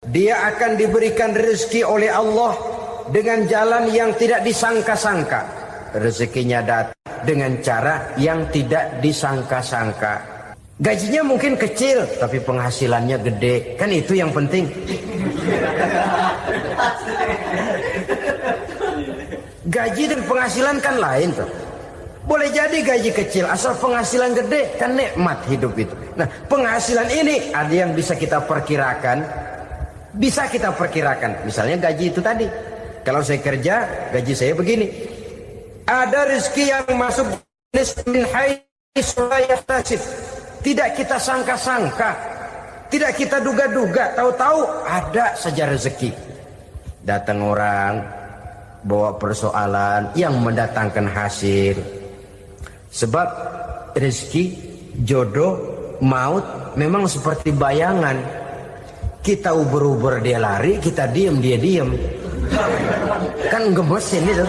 dia akan diberikan rezeki oleh Allah dengan jalan yang tidak disangka-sangka. Rezekinya datang dengan cara yang tidak disangka-sangka. Gajinya mungkin kecil, tapi penghasilannya gede. Kan itu yang penting. Gaji dan penghasilan kan lain tuh. Boleh jadi gaji kecil, asal penghasilan gede, kan nikmat hidup itu. Nah, penghasilan ini ada yang bisa kita perkirakan. Bisa kita perkirakan. Misalnya gaji itu tadi. Kalau saya kerja, gaji saya begini. Ada rezeki yang masuk min haitsu la yahtasib. Tidak kita sangka-sangka, tidak kita duga-duga, tahu-tahu ada saja rezeki. Datang orang bawa persoalan yang mendatangkan hasil. Sebab rezeki, jodoh, maut memang seperti bayangan. Kita uber-uber dia lari, kita diem dia diem. Kan gemesin itu.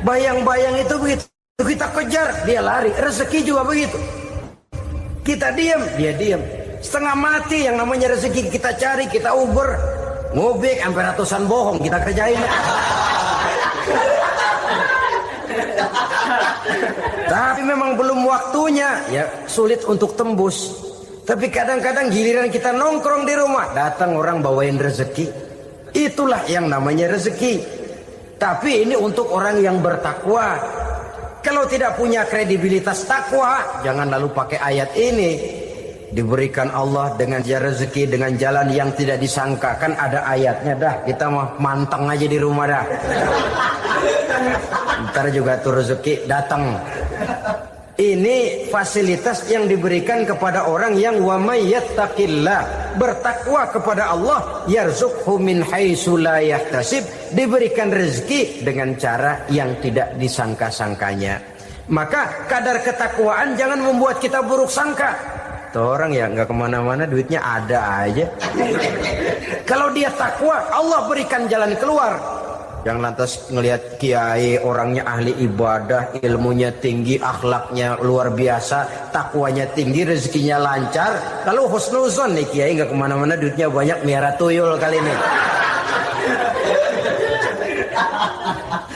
Bayang-bayang itu begitu. Kita kejar, dia lari. Rezeki juga begitu. Kita diam, dia diam. Setengah mati yang namanya rezeki kita cari, kita uber, ngobek sampai ratusan bohong kita kerjain. Tapi memang belum waktunya, ya sulit untuk tembus. Tapi kadang-kadang giliran kita nongkrong di rumah, datang orang bawain rezeki. Itulah yang namanya rezeki. Tapi ini untuk orang yang bertakwa. Kalau tidak punya kredibilitas takwa, jangan lalu pakai ayat ini. Diberikan Allah dengan rezeki dengan jalan yang tidak disangka. Kan ada ayatnya dah. Kita mah manteng aja di rumah dah. Ntar juga tuh rezeki datang. Ini fasilitas yang diberikan kepada orang yang wa may yattaqillah, bertakwa kepada Allah, yarzuqhu min haitsu la yahtasib, diberikan rezeki dengan cara yang tidak disangka-sangkanya. Maka kadar ketakwaan jangan membuat kita buruk sangka. Tuh orang ya nggak kemana-mana, duitnya ada aja. Kalau dia takwa, Allah berikan jalan keluar. Yang lantas ngelihat kiai orangnya ahli ibadah, ilmunya tinggi, akhlaknya luar biasa, takwanya tinggi, rezekinya lancar, lalu husnuzon nih kiai nggak kemana-mana, duitnya banyak, miara tuyul kali ini.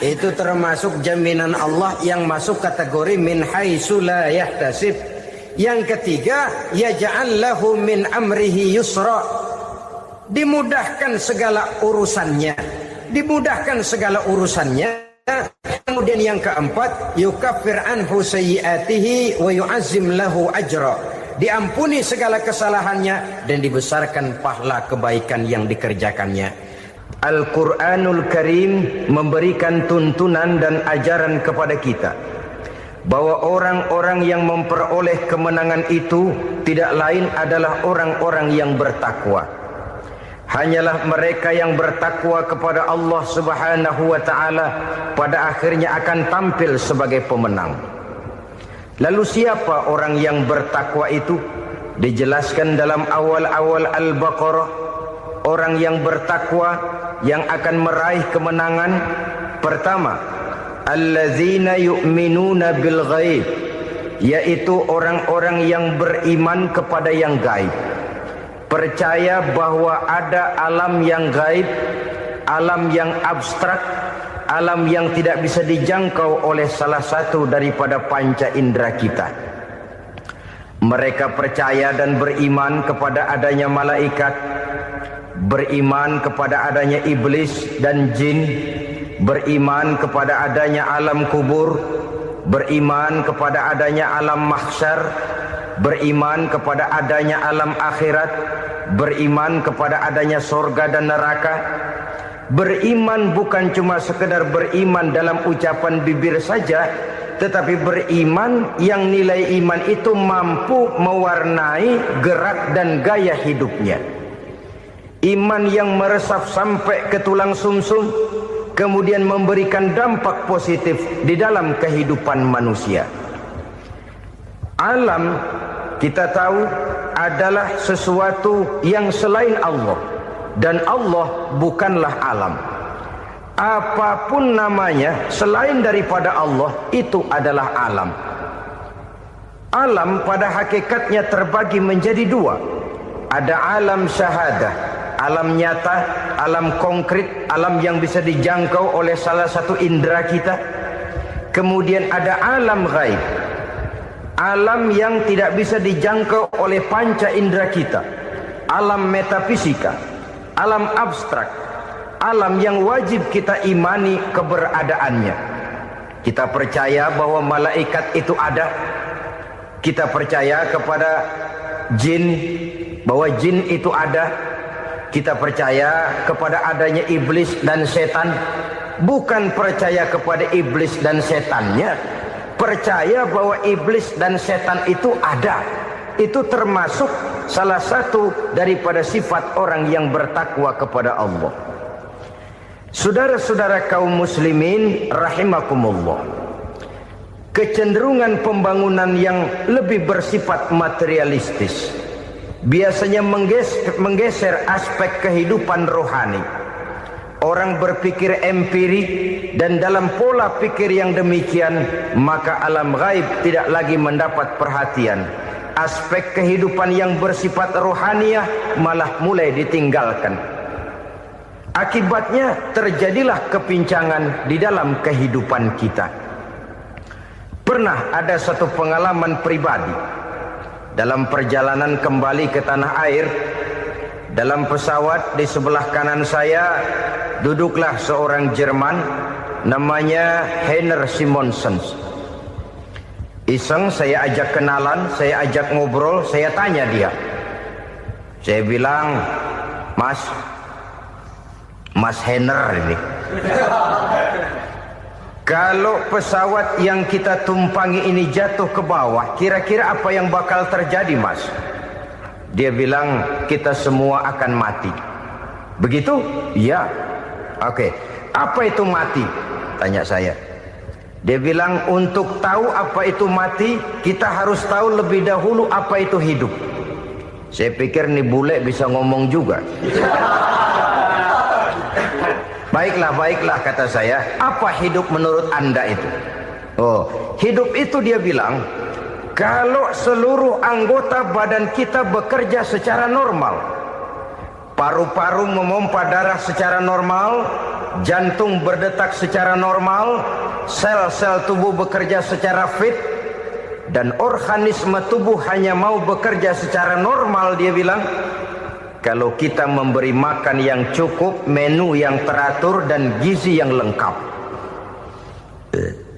Itu termasuk jaminan Allah yang masuk kategori min haitsu la yahtasib. Yang ketiga, yaj'al lahu min amrihi yusra, dimudahkan segala urusannya. Dimudahkan segala urusannya. Kemudian yang keempat, yukaffir anhu sayyiatihi wa yu'azzim lahu ajra, diampuni segala kesalahannya dan dibesarkan pahala kebaikan yang dikerjakannya. Al-Quranul Karim memberikan tuntunan dan ajaran kepada kita bahwa orang-orang yang memperoleh kemenangan itu tidak lain adalah orang-orang yang bertakwa. Hanyalah mereka yang bertakwa kepada Allah Subhanahu wa ta'ala pada akhirnya akan tampil sebagai pemenang. Lalu siapa orang yang bertakwa itu? Dijelaskan dalam awal-awal Al-Baqarah. Orang yang bertakwa yang akan meraih kemenangan, pertama, allazina yu'minuna bil ghaib, yaitu orang-orang yang beriman kepada yang gaib. Percaya bahwa ada alam yang gaib, alam yang abstrak, alam yang tidak bisa dijangkau oleh salah satu daripada panca indera kita. Mereka percaya dan beriman kepada adanya malaikat, beriman kepada adanya iblis dan jin, beriman kepada adanya alam kubur, beriman kepada adanya alam mahsyar, beriman kepada adanya alam akhirat, beriman kepada adanya surga dan neraka. Beriman bukan cuma sekedar beriman dalam ucapan bibir saja, tetapi beriman yang nilai iman itu mampu mewarnai gerak dan gaya hidupnya. Iman yang meresap sampai ke tulang sumsum, kemudian memberikan dampak positif di dalam kehidupan manusia. Alam, kita tahu, adalah sesuatu yang selain Allah, dan Allah bukanlah alam. Apapun namanya selain daripada Allah, itu adalah alam. Alam pada hakikatnya terbagi menjadi dua. ada alam syahadah, alam nyata, alam konkret, alam yang bisa dijangkau oleh salah satu indera kita. Kemudian ada alam ghaib, alam yang tidak bisa dijangkau oleh panca indera kita, alam metafisika, alam abstrak, alam yang wajib kita imani keberadaannya. Kita percaya bahwa malaikat itu ada. Kita percaya kepada jin, bahwa jin itu ada. Kita percaya kepada adanya iblis dan setan. Bukan percaya kepada iblis dan setannya, percaya bahwa iblis dan setan itu ada. Itu termasuk salah satu daripada sifat orang yang bertakwa kepada Allah. Saudara-saudara kaum muslimin rahimakumullah, kecenderungan pembangunan yang lebih bersifat materialistis biasanya menggeser aspek kehidupan rohani. Orang berpikir empiri, dan dalam pola pikir yang demikian maka alam gaib tidak lagi mendapat perhatian. Aspek kehidupan yang bersifat rohaniah malah mulai ditinggalkan. Akibatnya terjadilah kepincangan di dalam kehidupan kita. Pernah ada satu pengalaman pribadi dalam perjalanan kembali ke tanah air. Dalam pesawat di sebelah kanan saya duduklah seorang Jerman namanya Heiner Simonsen. Iseng saya ajak kenalan, saya ajak ngobrol, saya tanya dia. Saya bilang, Mas Heiner ini, kalau pesawat yang kita tumpangi ini jatuh ke bawah, kira-kira apa yang bakal terjadi, Mas? Dia bilang, kita semua akan mati. Begitu? Iya. Oke. Apa itu mati? Tanya saya. Dia bilang, untuk tahu apa itu mati, kita harus tahu lebih dahulu apa itu hidup. Saya pikir nih bule bisa ngomong juga. Baiklah kata saya. Apa hidup menurut Anda itu? Oh, hidup itu dia bilang, kalau seluruh anggota badan kita bekerja secara normal, paru-paru memompa darah secara normal, jantung berdetak secara normal, sel-sel tubuh bekerja secara fit, dan organisme tubuh hanya mau bekerja secara normal, dia bilang, kalau kita memberi makan yang cukup, menu yang teratur, dan gizi yang lengkap.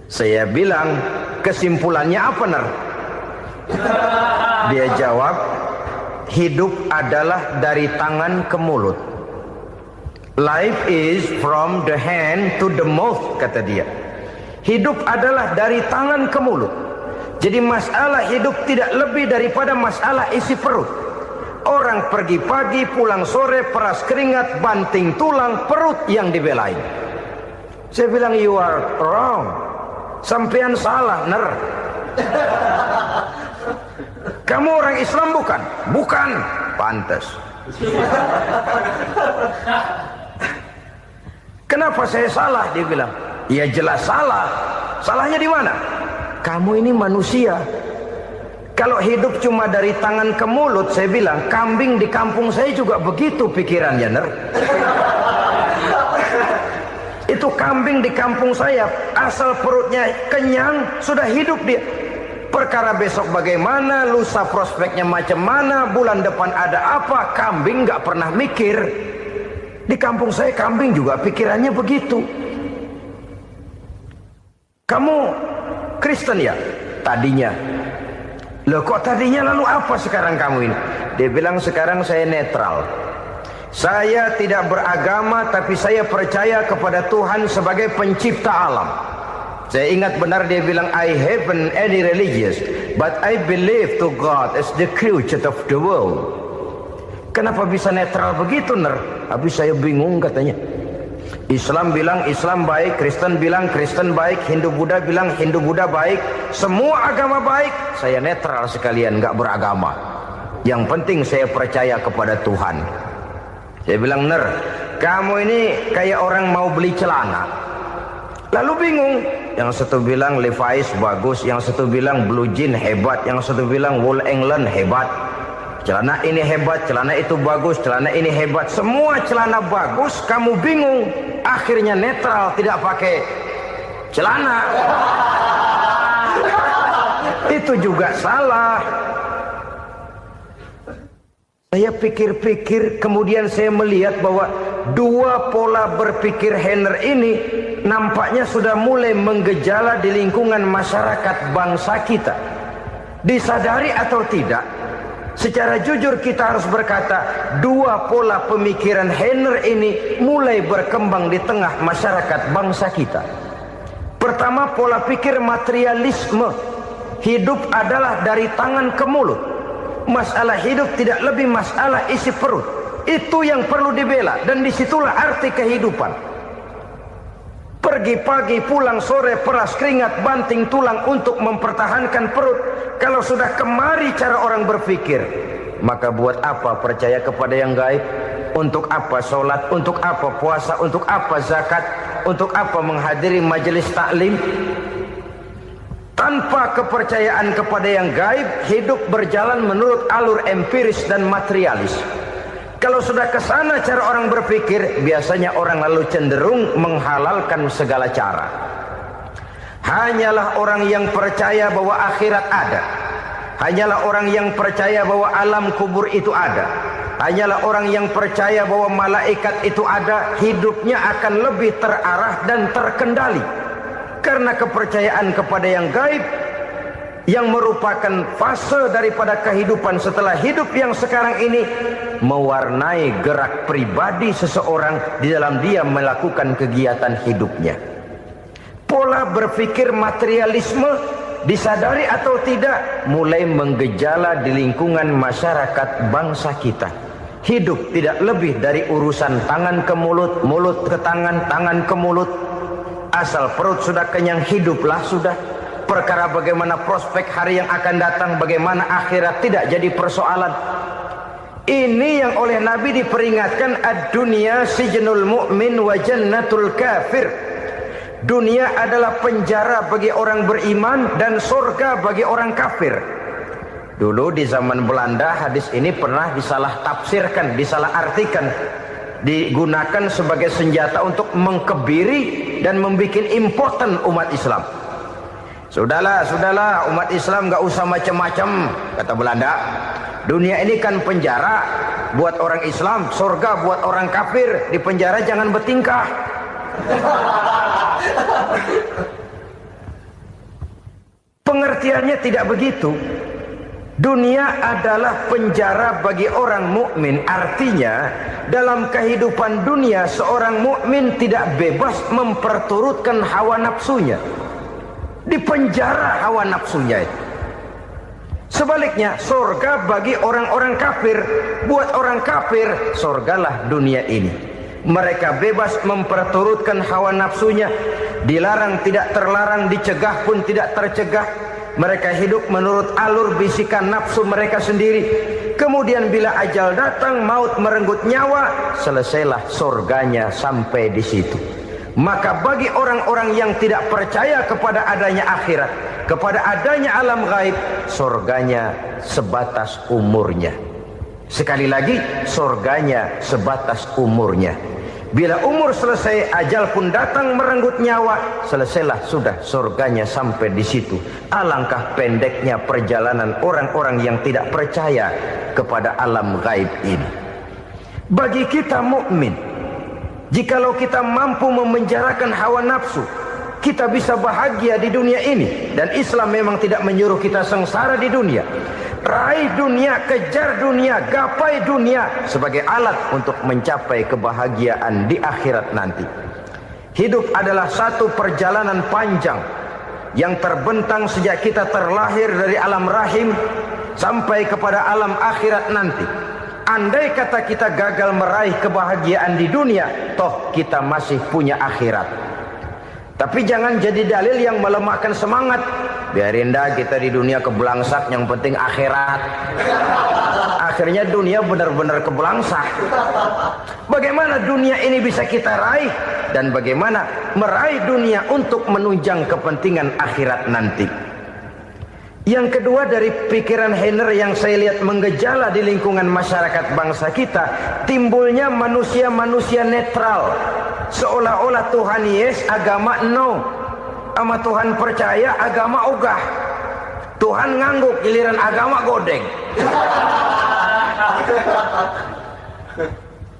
Saya bilang, kesimpulannya apa, Ner? Dia jawab, hidup adalah dari tangan ke mulut. Life is from the hand to the mouth, kata dia. Hidup adalah dari tangan ke mulut. Jadi masalah hidup tidak lebih daripada masalah isi perut. Orang pergi pagi, pulang sore, peras keringat, banting tulang, perut yang dibelain. Saya bilang, you are wrong. Sampean salah, Ner. Kamu orang Islam bukan? Bukan. Pantas. Kenapa saya salah? Dia bilang. Ya jelas salah. Salahnya di mana? Kamu ini manusia. Kalau hidup cuma dari tangan ke mulut, saya bilang, kambing di kampung saya juga begitu pikirannya, Ner. Itu kambing di kampung saya, asal perutnya kenyang, sudah hidup dia. Perkara besok bagaimana, lusa prospeknya macam mana, bulan depan ada apa, kambing nggak pernah mikir. Di kampung saya kambing juga pikirannya begitu. Kamu Kristen ya? Tadinya. Loh kok tadinya, lalu apa sekarang kamu ini? Dia bilang, sekarang saya netral. Saya tidak beragama, tapi saya percaya kepada Tuhan sebagai pencipta alam. Saya ingat benar dia bilang, I haven't any religious, but I believe to God as the creator of the world. Kenapa bisa netral begitu, Ner? Habis saya bingung katanya. Islam bilang Islam baik, Kristen bilang Kristen baik, Hindu Buddha bilang Hindu Buddha baik, semua agama baik. Saya netral sekalian, nggak beragama. Yang penting saya percaya kepada Tuhan. Saya bilang, Ner, kamu ini kayak orang mau beli celana, lalu bingung. Yang satu bilang Levi's bagus, yang satu bilang Blue Jean hebat, yang satu bilang Wool England hebat. Celana ini hebat, celana itu bagus, celana ini hebat. Semua celana bagus, kamu bingung. Akhirnya netral, tidak pakai celana. Itu juga salah. Saya pikir-pikir, kemudian saya melihat bahwa dua pola berpikir Henner ini nampaknya sudah mulai menggejala di lingkungan masyarakat bangsa kita. Disadari atau tidak, secara jujur kita harus berkata, dua pola pemikiran Henner ini mulai berkembang di tengah masyarakat bangsa kita. Pertama, pola pikir materialisme. Hidup adalah dari tangan ke mulut. Masalah hidup tidak lebih masalah isi perut. Itu yang perlu dibela, dan disitulah arti kehidupan. Pergi pagi, pulang sore, peras keringat, banting tulang untuk mempertahankan perut. Kalau sudah kemari cara orang berpikir, maka buat apa percaya kepada yang gaib? Untuk apa sholat? Untuk apa puasa? Untuk apa zakat? Untuk apa menghadiri majelis taklim? Tanpa kepercayaan kepada yang gaib, hidup berjalan menurut alur empiris dan materialis. Kalau sudah ke sana cara orang berpikir, biasanya orang lalu cenderung menghalalkan segala cara. Hanyalah orang yang percaya bahwa akhirat ada. Hanyalah orang yang percaya bahwa alam kubur itu ada. Hanyalah orang yang percaya bahwa malaikat itu ada, hidupnya akan lebih terarah dan terkendali. Karena kepercayaan kepada yang gaib, yang merupakan fase daripada kehidupan setelah hidup yang sekarang ini, mewarnai gerak pribadi seseorang di dalam dia melakukan kegiatan hidupnya. Pola berpikir materialisme, disadari atau tidak, mulai menggejala di lingkungan masyarakat bangsa kita. Hidup tidak lebih dari urusan tangan ke mulut, mulut ke tangan, tangan ke mulut. Asal perut sudah kenyang, hiduplah sudah. Perkara bagaimana prospek hari yang akan datang, bagaimana akhirat, tidak jadi persoalan. Ini yang oleh Nabi diperingatkan, ad-dunya sijnul mu'min wa jannatul kafir. Dunia adalah penjara bagi orang beriman dan surga bagi orang kafir. Dulu di zaman Belanda hadis ini pernah disalah tafsirkan, disalah artikan, digunakan sebagai senjata untuk mengkebiri dan membuat impoten umat Islam. Sudahlah umat Islam gak usah macam-macam, kata Belanda. Dunia ini kan penjara buat orang Islam, surga buat orang kafir. Di penjara jangan bertingkah. Pengertiannya tidak begitu. Dunia adalah penjara bagi orang mukmin. Artinya dalam kehidupan dunia seorang mukmin tidak bebas memperturutkan hawa nafsunya. Dipenjara hawa nafsunya itu. Sebaliknya, surga bagi orang-orang kafir. Buat orang kafir, surgalah dunia ini. Mereka bebas memperturutkan hawa nafsunya. Dilarang tidak terlarang, dicegah pun tidak tercegah. Mereka hidup menurut alur bisikan nafsu mereka sendiri. Kemudian bila ajal datang, maut merenggut nyawa, selesailah surganya sampai di situ. Maka bagi orang-orang yang tidak percaya kepada adanya akhirat, kepada adanya alam gaib, surganya sebatas umurnya. Sekali lagi, surganya sebatas umurnya. Bila umur selesai, ajal pun datang merenggut nyawa, selesailah sudah surganya sampai di situ. Alangkah pendeknya perjalanan orang-orang yang tidak percaya kepada alam gaib ini. Bagi kita mukmin, jikalau kita mampu memenjarakan hawa nafsu, kita bisa bahagia di dunia ini. Dan Islam memang tidak menyuruh kita sengsara di dunia. Raih dunia, kejar dunia, gapai dunia sebagai alat untuk mencapai kebahagiaan di akhirat nanti. Hidup adalah satu perjalanan panjang yang terbentang sejak kita terlahir dari alam rahim sampai kepada alam akhirat nanti. Andai kata kita gagal meraih kebahagiaan di dunia, toh kita masih punya akhirat. Tapi jangan jadi dalil yang melemahkan semangat. Biarin dah kita di dunia kebelangsak, yang penting akhirat. Akhirnya dunia benar-benar kebelangsak. Bagaimana dunia ini bisa kita raih, dan bagaimana meraih dunia untuk menunjang kepentingan akhirat nanti. Yang kedua, dari pikiran Heiner yang saya lihat menggejala di lingkungan masyarakat bangsa kita, timbulnya manusia-manusia netral, seolah-olah Tuhan yes, agama no, sama Tuhan percaya, agama ogah. Tuhan ngangguk, giliran agama godeng.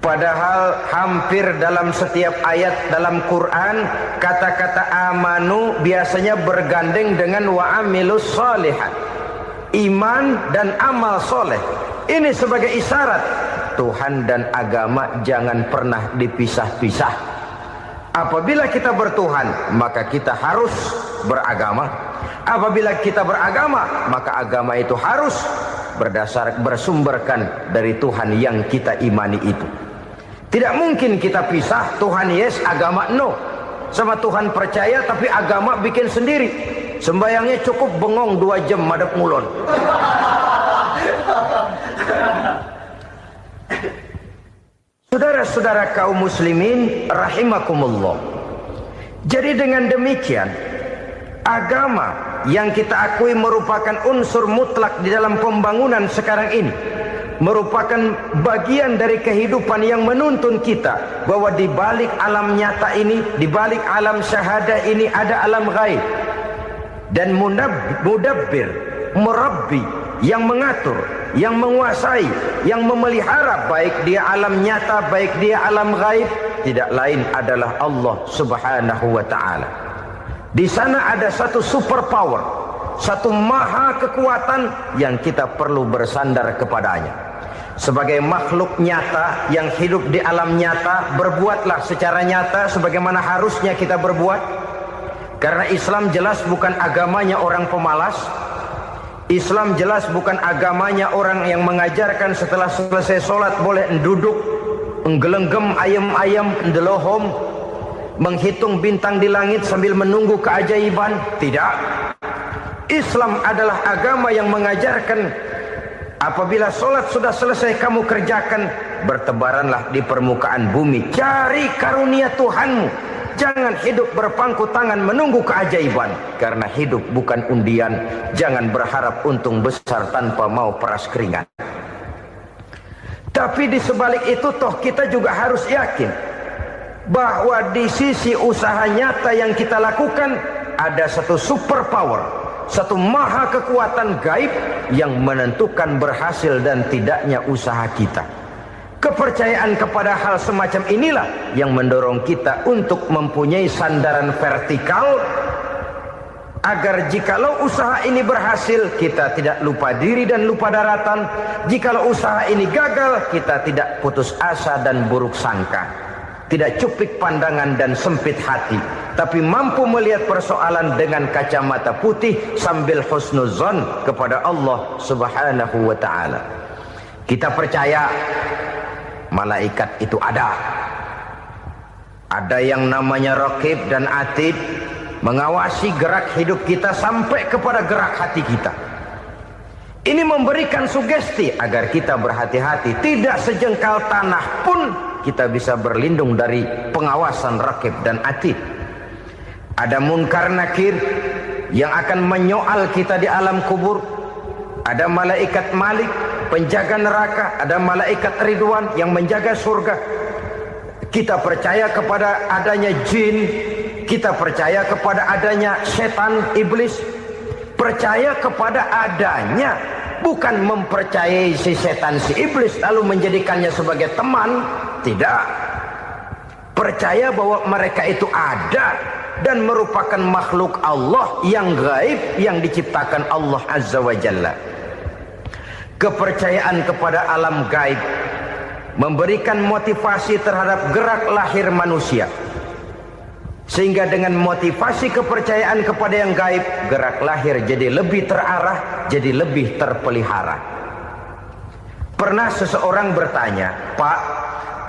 Padahal hampir dalam setiap ayat dalam Quran, kata-kata amanu biasanya bergandeng dengan wa amilus sholihat, iman dan amal soleh. Ini sebagai isyarat Tuhan dan agama jangan pernah dipisah-pisah. Apabila kita bertuhan, maka kita harus beragama. Apabila kita beragama, maka agama itu harus bersumberkan dari Tuhan yang kita imani itu. Tidak mungkin kita pisah, Tuhan yes, agama no. Sama Tuhan percaya tapi agama bikin sendiri. Sembayangnya cukup bengong 2 jam madep ngulon. Saudara-saudara kaum muslimin rahimakumullah. Jadi dengan demikian, agama yang kita akui merupakan unsur mutlak di dalam pembangunan sekarang ini, merupakan bagian dari kehidupan yang menuntun kita bahwa di balik alam nyata ini, di balik alam syahadah ini ada alam gaib. Dan mudabbir, murabbi, yang mengatur, yang menguasai, yang memelihara baik dia alam nyata, baik dia alam gaib, tidak lain adalah Allah Subhanahu wa taala. Di sana ada satu super power, satu maha kekuatan yang kita perlu bersandar kepadanya. Sebagai makhluk nyata yang hidup di alam nyata, berbuatlah secara nyata sebagaimana harusnya kita berbuat. Karena Islam jelas bukan agamanya orang pemalas. Islam jelas bukan agamanya orang yang mengajarkan setelah selesai sholat boleh duduk, nggelenggem ayam-ayam, ndelohom, menghitung bintang di langit sambil menunggu keajaiban. Tidak. Islam adalah agama yang mengajarkan apabila sholat sudah selesai kamu kerjakan, bertebaranlah di permukaan bumi, cari karunia Tuhanmu. Jangan hidup berpangku tangan menunggu keajaiban. Karena hidup bukan undian. Jangan berharap untung besar tanpa mau peras keringat. Tapi di sebalik itu toh kita juga harus yakin bahwa di sisi usaha nyata yang kita lakukan ada satu super power, satu maha kekuatan gaib yang menentukan berhasil dan tidaknya usaha kita. Kepercayaan kepada hal semacam inilah yang mendorong kita untuk mempunyai sandaran vertikal, agar jikalau usaha ini berhasil, kita tidak lupa diri dan lupa daratan. Jikalau usaha ini gagal, kita tidak putus asa dan buruk sangka, tidak cupik pandangan dan sempit hati, tapi mampu melihat persoalan dengan kacamata putih sambil husnuzon kepada Allah Subhanahu wa ta'ala. Kita percaya malaikat itu ada. Ada yang namanya Raqib dan Atid, mengawasi gerak hidup kita sampai kepada gerak hati kita. Ini memberikan sugesti agar kita berhati-hati. Tidak sejengkal tanah pun kita bisa berlindung dari pengawasan Raqib dan Atid. Ada Munkar Nakir yang akan menyoal kita di alam kubur. Ada malaikat Malik, penjaga neraka. Ada malaikat Ridwan yang menjaga surga. Kita percaya kepada adanya jin, kita percaya kepada adanya setan, iblis. Percaya kepada adanya, bukan mempercayai si setan, si iblis lalu menjadikannya sebagai teman. Tidak. Percaya bahwa mereka itu ada dan merupakan makhluk Allah yang gaib yang diciptakan Allah Azza wa Jalla. Kepercayaan kepada alam gaib memberikan motivasi terhadap gerak lahir manusia, sehingga dengan motivasi kepercayaan kepada yang gaib, gerak lahir jadi lebih terarah, jadi lebih terpelihara. Pernah seseorang bertanya, "Pak,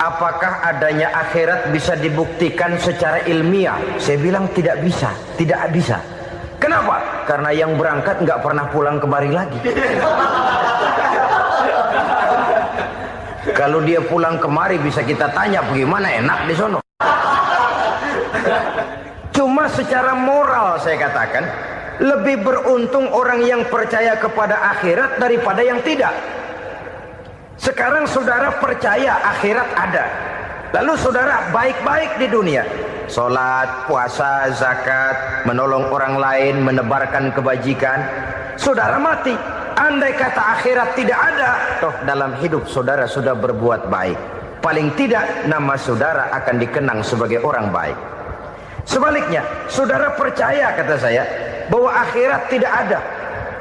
apakah adanya akhirat bisa dibuktikan secara ilmiah?" Saya bilang tidak bisa, tidak bisa. Kenapa? Karena yang berangkat nggak pernah pulang kembali lagi. Kalau dia pulang kemari bisa kita tanya bagaimana enak di sono. Cuma secara moral saya katakan, lebih beruntung orang yang percaya kepada akhirat daripada yang tidak. Sekarang saudara percaya akhirat ada, lalu saudara baik-baik di dunia, sholat, puasa, zakat, menolong orang lain, menebarkan kebajikan. Saudara mati, andai kata akhirat tidak ada, toh dalam hidup saudara sudah berbuat baik, paling tidak nama saudara akan dikenang sebagai orang baik. Sebaliknya, saudara percaya, kata saya, bahwa akhirat tidak ada,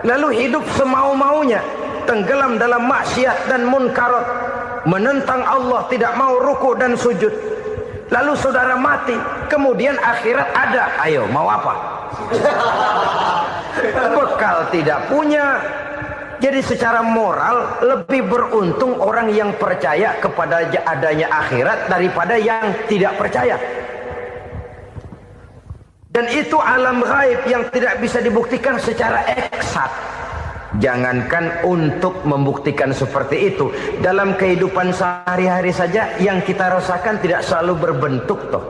lalu hidup semau-maunya, tenggelam dalam maksiat dan munkarat, menentang Allah, tidak mau ruku dan sujud. Lalu saudara mati, kemudian akhirat ada, ayo mau apa? Bekal tidak punya. Jadi secara moral lebih beruntung orang yang percaya kepada adanya akhirat daripada yang tidak percaya. Dan itu alam gaib yang tidak bisa dibuktikan secara eksak. Jangankan untuk membuktikan seperti itu, dalam kehidupan sehari-hari saja yang kita rasakan tidak selalu berbentuk toh.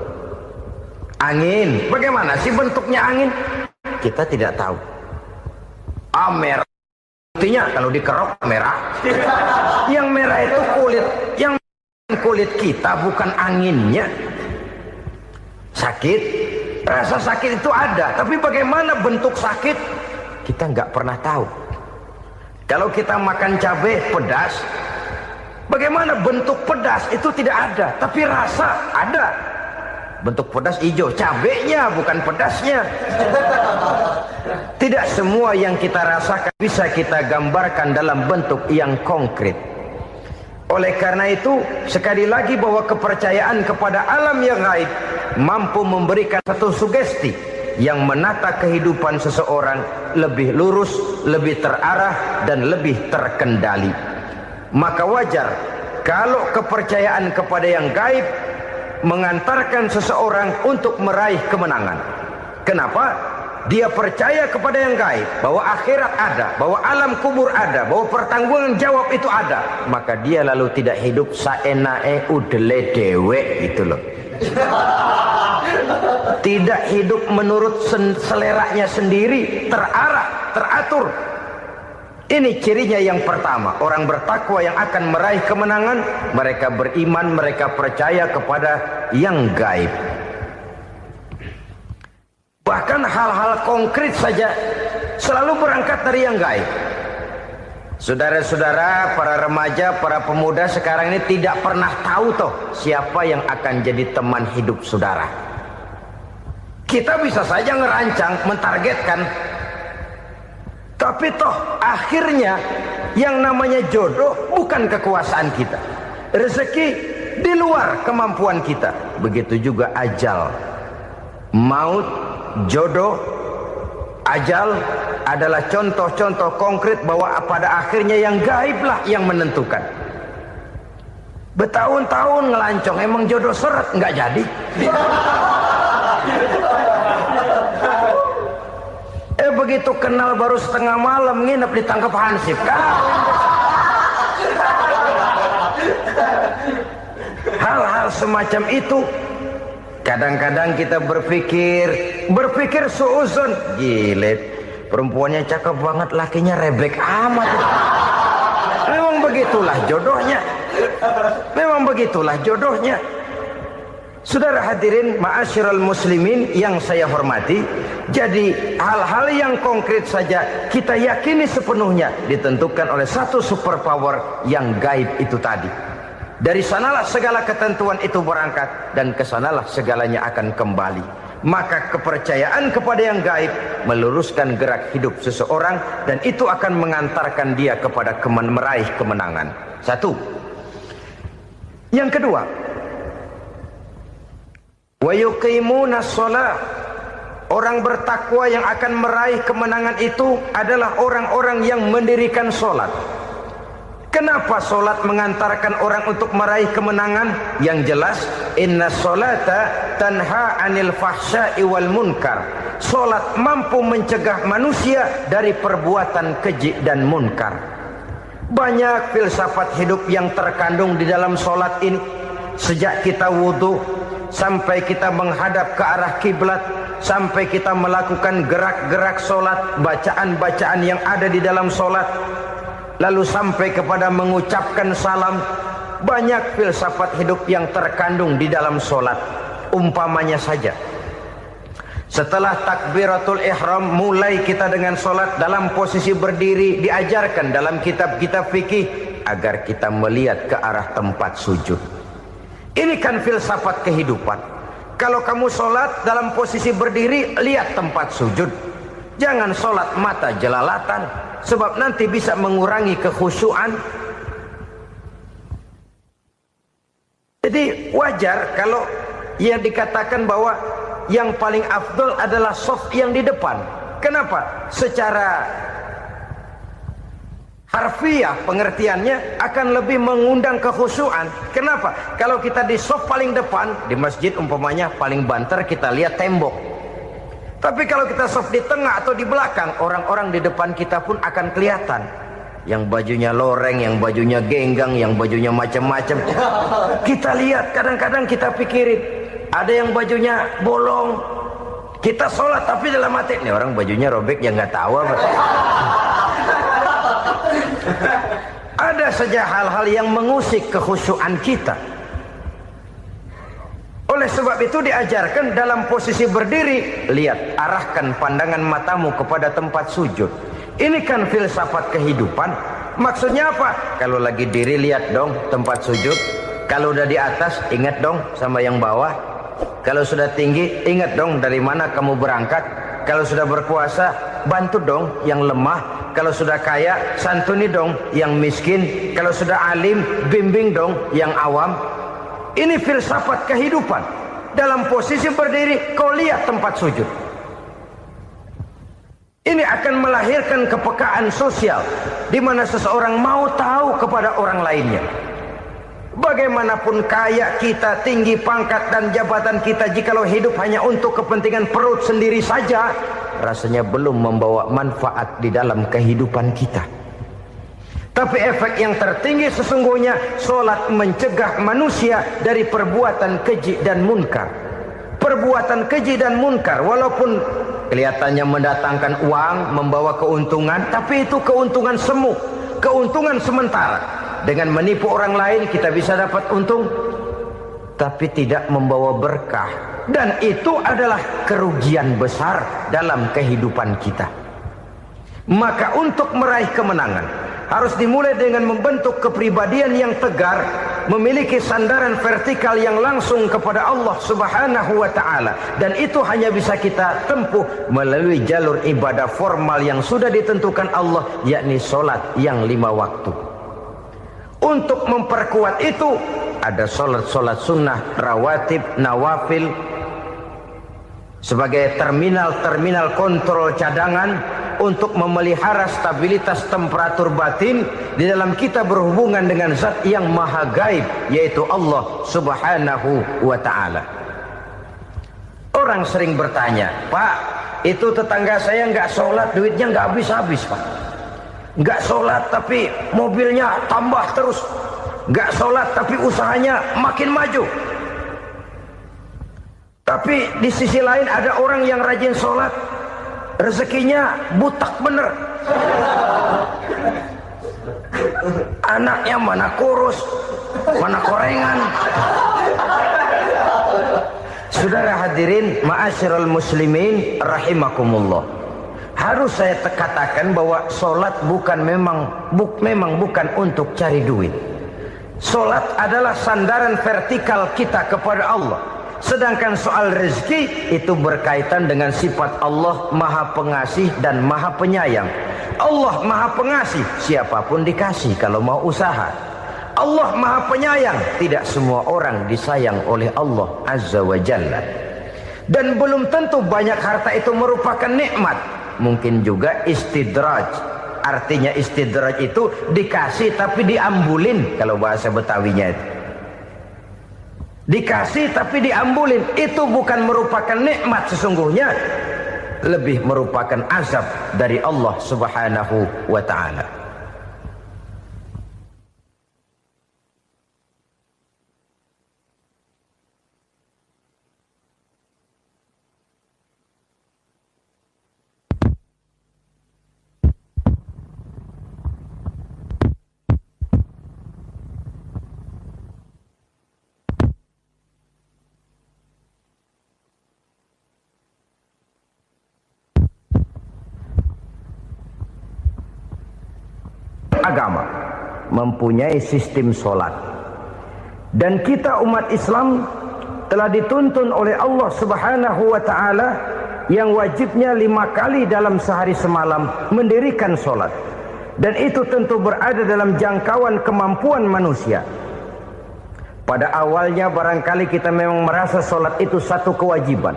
Angin, bagaimana sih bentuknya angin? Kita tidak tahu. Merah, buktinya kalau dikerok merah. Yang merah itu kulit, yang kulit kita bukan anginnya. Sakit, rasa sakit itu ada, tapi bagaimana bentuk sakit kita nggak pernah tahu. Kalau kita makan cabai pedas, bagaimana bentuk pedas itu tidak ada, tapi rasa ada. Bentuk pedas hijau, cabainya bukan pedasnya. Tidak semua yang kita rasakan bisa kita gambarkan dalam bentuk yang konkret. Oleh karena itu, sekali lagi bahwa kepercayaan kepada alam yang gaib mampu memberikan satu sugesti yang menata kehidupan seseorang lebih lurus, lebih terarah, dan lebih terkendali. Maka wajar kalau kepercayaan kepada yang gaib mengantarkan seseorang untuk meraih kemenangan. Kenapa? Dia percaya kepada yang gaib, bahwa akhirat ada, bahwa alam kubur ada, bahwa pertanggungan jawab itu ada. Maka dia lalu tidak hidup saenae udele dewe, gitu loh. Tidak hidup menurut seleranya sendiri, terarah, teratur. Ini cirinya yang pertama. Orang bertakwa yang akan meraih kemenangan, mereka beriman, mereka percaya kepada yang gaib. Bahkan hal-hal konkret saja selalu berangkat dari yang gaib. Saudara-saudara, para remaja, para pemuda sekarang ini tidak pernah tahu toh siapa yang akan jadi teman hidup saudara. Kita bisa saja ngerancang, mentargetkan, tapi toh akhirnya yang namanya jodoh bukan kekuasaan kita. Rezeki di luar kemampuan kita. Begitu juga ajal, maut, jodoh, ajal adalah contoh-contoh konkret bahwa pada akhirnya yang gaiblah yang menentukan. Bertahun-tahun ngelancong, emang jodoh seret, nggak jadi. Begitu kenal baru setengah malam nginep ditangkap hansip kan. Hal-hal semacam itu kadang-kadang kita berpikir suuzon, gilet, perempuannya cakep banget, lakinya rebek amat. Memang begitulah jodohnya. Memang begitulah jodohnya. Saudara hadirin ma'asyiral muslimin yang saya hormati, jadi hal-hal yang konkret saja kita yakini sepenuhnya ditentukan oleh satu superpower yang gaib itu tadi. Dari sanalah segala ketentuan itu berangkat dan kesanalah segalanya akan kembali. Maka kepercayaan kepada yang gaib meluruskan gerak hidup seseorang dan itu akan mengantarkan dia kepada meraih kemenangan. Satu. Yang kedua, wa yuqimuna shalah. Orang bertakwa yang akan meraih kemenangan itu adalah orang-orang yang mendirikan sholat. Kenapa sholat mengantarkan orang untuk meraih kemenangan? Yang jelas, inna sholata tanha anil fahsya'i wal munkar. Sholat mampu mencegah manusia dari perbuatan keji dan munkar. Banyak filsafat hidup yang terkandung di dalam sholat ini. Sejak kita wudhu sampai kita menghadap ke arah kiblat, sampai kita melakukan gerak-gerak solat, bacaan-bacaan yang ada di dalam solat, lalu sampai kepada mengucapkan salam. Banyak filsafat hidup yang terkandung di dalam solat. Umpamanya saja, setelah takbiratul ihram, mulai kita dengan solat dalam posisi berdiri. Diajarkan dalam kitab-kitab fikih agar kita melihat ke arah tempat sujud. Ini kan filsafat kehidupan. Kalau kamu solat dalam posisi berdiri, lihat tempat sujud. Jangan solat mata jelalatan, sebab nanti bisa mengurangi kekhusyuan. Jadi wajar kalau yang dikatakan bahwa yang paling afdol adalah soft yang di depan. Kenapa? Secara harfiah pengertiannya akan lebih mengundang kekhusyuan. Kenapa? Kalau kita di soft paling depan, di masjid umpamanya paling banter kita lihat tembok. Tapi kalau kita soft di tengah atau di belakang, orang-orang di depan kita pun akan kelihatan. Yang bajunya loreng, yang bajunya genggang, yang bajunya macam-macam. Kita lihat, kadang-kadang kita pikirin, ada yang bajunya bolong. Kita sholat tapi dalam hati, nih orang bajunya robek yang nggak tahu apa. Ada saja hal-hal yang mengusik kekhusyuan kita. Oleh sebab itu diajarkan dalam posisi berdiri, lihat, arahkan pandangan matamu kepada tempat sujud. Ini kan filsafat kehidupan. Maksudnya apa? Kalau lagi diri, lihat dong tempat sujud. Kalau udah di atas, ingat dong sama yang bawah. Kalau sudah tinggi, ingat dong dari mana kamu berangkat. Kalau sudah berkuasa, bantu dong yang lemah. Kalau sudah kaya, santuni dong yang miskin. Kalau sudah alim, bimbing dong yang awam. Ini filsafat kehidupan. Dalam posisi berdiri, kau lihat tempat sujud. Ini akan melahirkan kepekaan sosial, di mana seseorang mau tahu kepada orang lainnya. Bagaimanapun kaya kita, tinggi pangkat dan jabatan kita, jikalau hidup hanya untuk kepentingan perut sendiri saja, rasanya belum membawa manfaat di dalam kehidupan kita. Tapi efek yang tertinggi sesungguhnya, solat mencegah manusia dari perbuatan keji dan munkar. Perbuatan keji dan munkar, walaupun kelihatannya mendatangkan uang, membawa keuntungan, tapi itu keuntungan semu, keuntungan sementara. Dengan menipu orang lain kita bisa dapat untung, tapi tidak membawa berkah. Dan itu adalah kerugian besar dalam kehidupan kita. Maka untuk meraih kemenangan, harus dimulai dengan membentuk kepribadian yang tegar, memiliki sandaran vertikal yang langsung kepada Allah Subhanahu wa ta'ala. Dan itu hanya bisa kita tempuh melalui jalur ibadah formal yang sudah ditentukan Allah, yakni solat yang 5 waktu. Untuk memperkuat itu, ada solat-solat sunnah, rawatib, nawafil, sebagai terminal-terminal kontrol cadangan untuk memelihara stabilitas temperatur batin di dalam kita berhubungan dengan zat yang maha gaib, yaitu Allah Subhanahu wa ta'ala. Orang sering bertanya, Pak, itu tetangga saya nggak sholat, duitnya nggak habis-habis, Pak. Nggak sholat tapi mobilnya tambah terus. Nggak sholat tapi usahanya makin maju. Tapi di sisi lain ada orang yang rajin sholat, rezekinya butak bener. Anaknya mana kurus, mana korengan. Saudara hadirin ma'asyiral muslimin rahimakumullah, harus saya katakan bahwa solat memang bukan untuk cari duit. Solat adalah sandaran vertikal kita kepada Allah. Sedangkan soal rezeki itu berkaitan dengan sifat Allah maha pengasih dan maha penyayang. Allah maha pengasih, siapapun dikasih kalau mau usaha. Allah maha penyayang, tidak semua orang disayang oleh Allah Azza wa Jalla. Dan belum tentu banyak harta itu merupakan nikmat. Mungkin juga istidraj. Artinya istidraj itu dikasih tapi diambulin, kalau bahasa Betawinya itu. Dikasih tapi diambulin, itu bukan merupakan nikmat sesungguhnya, lebih merupakan azab dari Allah Subhanahu wa ta'ala. agama mempunyai sistem sholat. Dan kita umat Islam telah dituntun oleh Allah Subhanahu wa ta'ala yang wajibnya 5 kali dalam sehari semalam mendirikan sholat. Dan itu tentu berada dalam jangkauan kemampuan manusia. Pada awalnya barangkali kita memang merasa sholat itu satu kewajiban.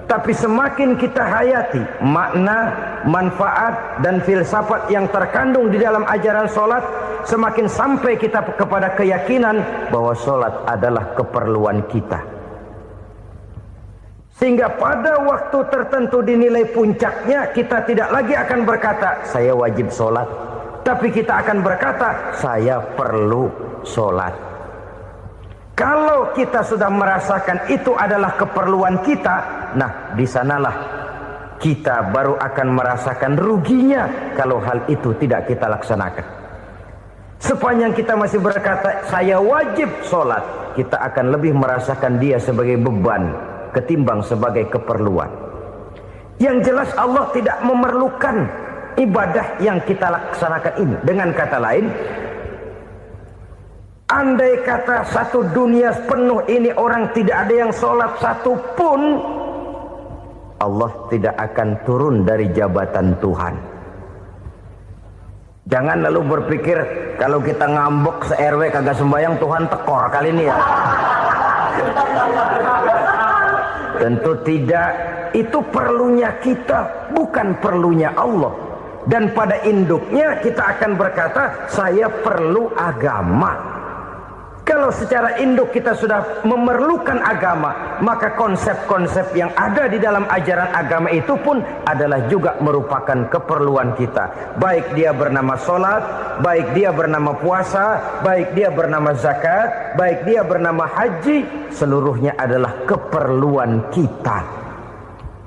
Tapi semakin kita hayati makna, manfaat dan filsafat yang terkandung di dalam ajaran sholat, semakin sampai kita kepada keyakinan bahwa sholat adalah keperluan kita. Sehingga pada waktu tertentu dinilai puncaknya, kita tidak lagi akan berkata saya wajib sholat, tapi kita akan berkata saya perlu sholat. Kalau kita sudah merasakan itu adalah keperluan kita, nah di sanalah kita baru akan merasakan ruginya kalau hal itu tidak kita laksanakan. Sepanjang kita masih berkata saya wajib sholat, kita akan lebih merasakan dia sebagai beban ketimbang sebagai keperluan. Yang jelas Allah tidak memerlukan ibadah yang kita laksanakan ini. Dengan kata lain, andai kata satu dunia penuh ini orang tidak ada yang sholat satu pun, Allah tidak akan turun dari jabatan Tuhan. Jangan lalu berpikir kalau kita ngambek se-RW kagak sembahyang Tuhan tekor kali ini ya. Tentu tidak. Itu perlunya kita, bukan perlunya Allah. Dan pada induknya kita akan berkata saya perlu agama. Kalau secara induk kita sudah memerlukan agama, maka konsep-konsep yang ada di dalam ajaran agama itu pun adalah juga merupakan keperluan kita. Baik dia bernama sholat, baik dia bernama puasa, baik dia bernama zakat, baik dia bernama haji, seluruhnya adalah keperluan kita.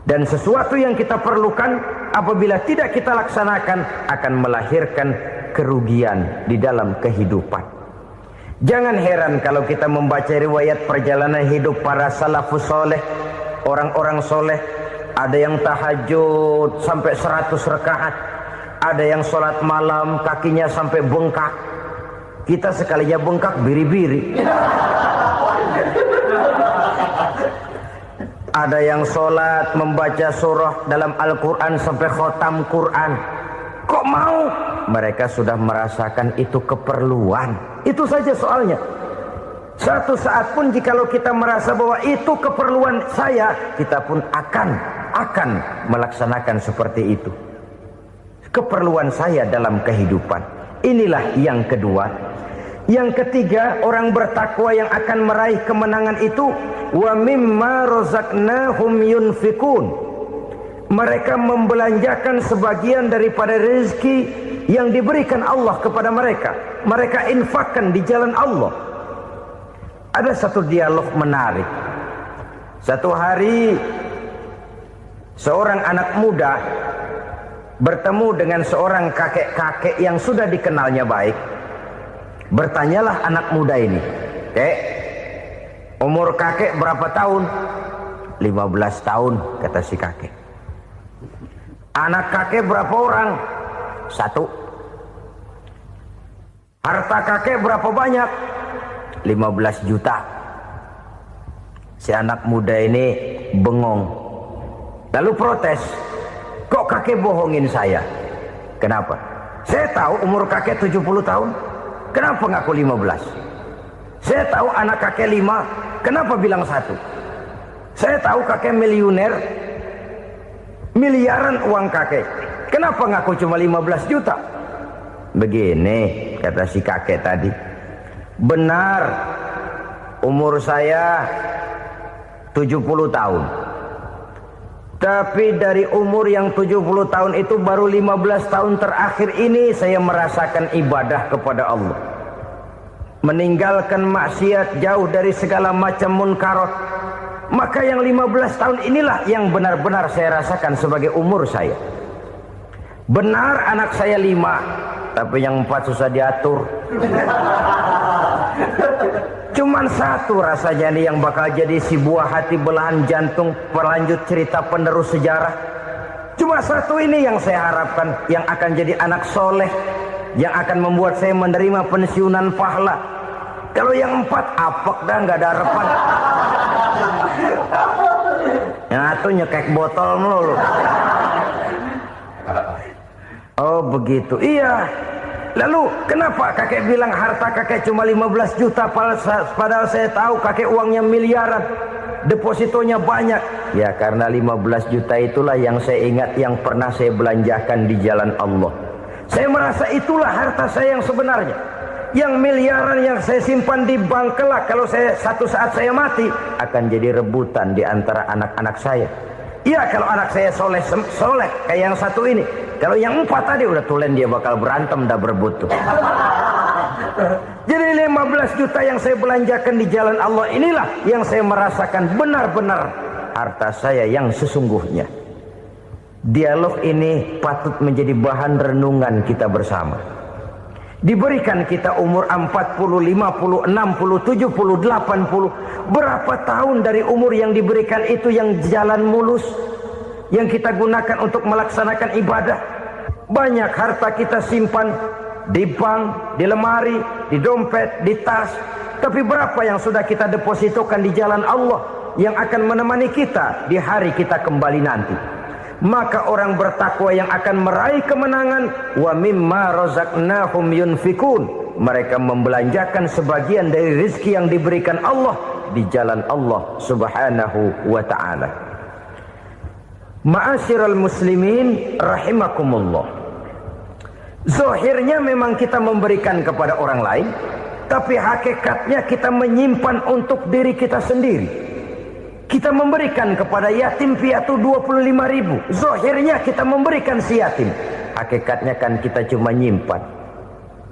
Dan sesuatu yang kita perlukan apabila tidak kita laksanakan akan melahirkan kerugian di dalam kehidupan. Jangan heran kalau kita membaca riwayat perjalanan hidup para salafus soleh, orang-orang soleh. Ada yang tahajud sampai 100 rakaat, ada yang sholat malam kakinya sampai bengkak. Kita sekalinya bengkak biri-biri. Ada yang sholat membaca surah dalam Al-Quran sampai khotam Quran. Kok mau? Mereka sudah merasakan itu keperluan. Itu saja soalnya. Satu saat pun jikalau kita merasa bahwa itu keperluan saya, kita pun akan melaksanakan seperti itu. Keperluan saya dalam kehidupan. Inilah yang kedua. Yang ketiga, orang bertakwa yang akan meraih kemenangan itu, wa mimma razaqnahum yunfikun. Mereka membelanjakan sebagian daripada rezeki yang diberikan Allah kepada mereka. Mereka infakkan di jalan Allah. Ada satu dialog menarik. Satu hari seorang anak muda bertemu dengan seorang kakek-kakek yang sudah dikenalnya baik. Bertanyalah anak muda ini, "Kek, umur kakek berapa tahun?" 15 tahun, kata si kakek. "Anak kakek berapa orang?" 1. "Harta kakek berapa banyak?" 15 juta. Si anak muda ini bengong. Lalu protes, "Kok kakek bohongin saya?" "Kenapa?" "Saya tahu umur kakek 70 tahun. Kenapa ngaku 15? Saya tahu anak kakek 5. Kenapa bilang 1? Saya tahu kakek miliuner. Miliaran uang kakek. Kenapa ngaku cuma 15 juta? "Begini," kata si kakek tadi. "Benar, umur saya 70 tahun. Tapi dari umur yang 70 tahun itu baru 15 tahun terakhir ini saya merasakan ibadah kepada Allah. Meninggalkan maksiat, jauh dari segala macam munkarat. Maka yang 15 tahun inilah yang benar-benar saya rasakan sebagai umur saya. Benar anak saya 5, tapi yang 4 susah diatur. Cuman 1 rasanya nih yang bakal jadi si buah hati belahan jantung pelanjut cerita penerus sejarah. Cuma 1 ini yang saya harapkan yang akan jadi anak soleh, yang akan membuat saya menerima pensiunan pahala. Kalau yang 4 apek dah, nggak ada harapan. Yang satu nyekek botol mulu. Oh begitu, iya. Lalu kenapa kakek bilang harta kakek cuma 15 juta padahal saya tahu kakek uangnya miliaran, depositonya banyak? Ya karena 15 juta itulah yang saya ingat yang pernah saya belanjakan di jalan Allah. Saya merasa itulah harta saya yang sebenarnya. Yang miliaran yang saya simpan di bank kelak kalau satu saat saya mati akan jadi rebutan di antara anak-anak saya. Iya kalau anak saya soleh kayak yang satu ini. Kalau yang 4 tadi udah tulen dia bakal berantem dah berebut tuh. Jadi 15 juta yang saya belanjakan di jalan Allah inilah yang saya merasakan benar-benar harta saya yang sesungguhnya. Dialog ini patut menjadi bahan renungan kita bersama. Diberikan kita umur 40, 50, 60, 70, 80. Berapa tahun dari umur yang diberikan itu yang jalan mulus, yang kita gunakan untuk melaksanakan ibadah? Banyak harta kita simpan di bank, di lemari, di dompet, di tas. Tapi berapa yang sudah kita depositokan di jalan Allah yang akan menemani kita di hari kita kembali nanti? Maka orang bertakwa yang akan meraih kemenangan, wa mimma razaqnahum yunfikun, mereka membelanjakan sebagian dari rezeki yang diberikan Allah di jalan Allah Subhanahu wa ta'ala. Ma'asyiral muslimin rahimakumullah. Zahirnya memang kita memberikan kepada orang lain, tapi hakikatnya kita menyimpan untuk diri kita sendiri. Kita memberikan kepada yatim piatu 25.000. Zahirnya kita memberikan si yatim, hakikatnya kan kita cuma nyimpan.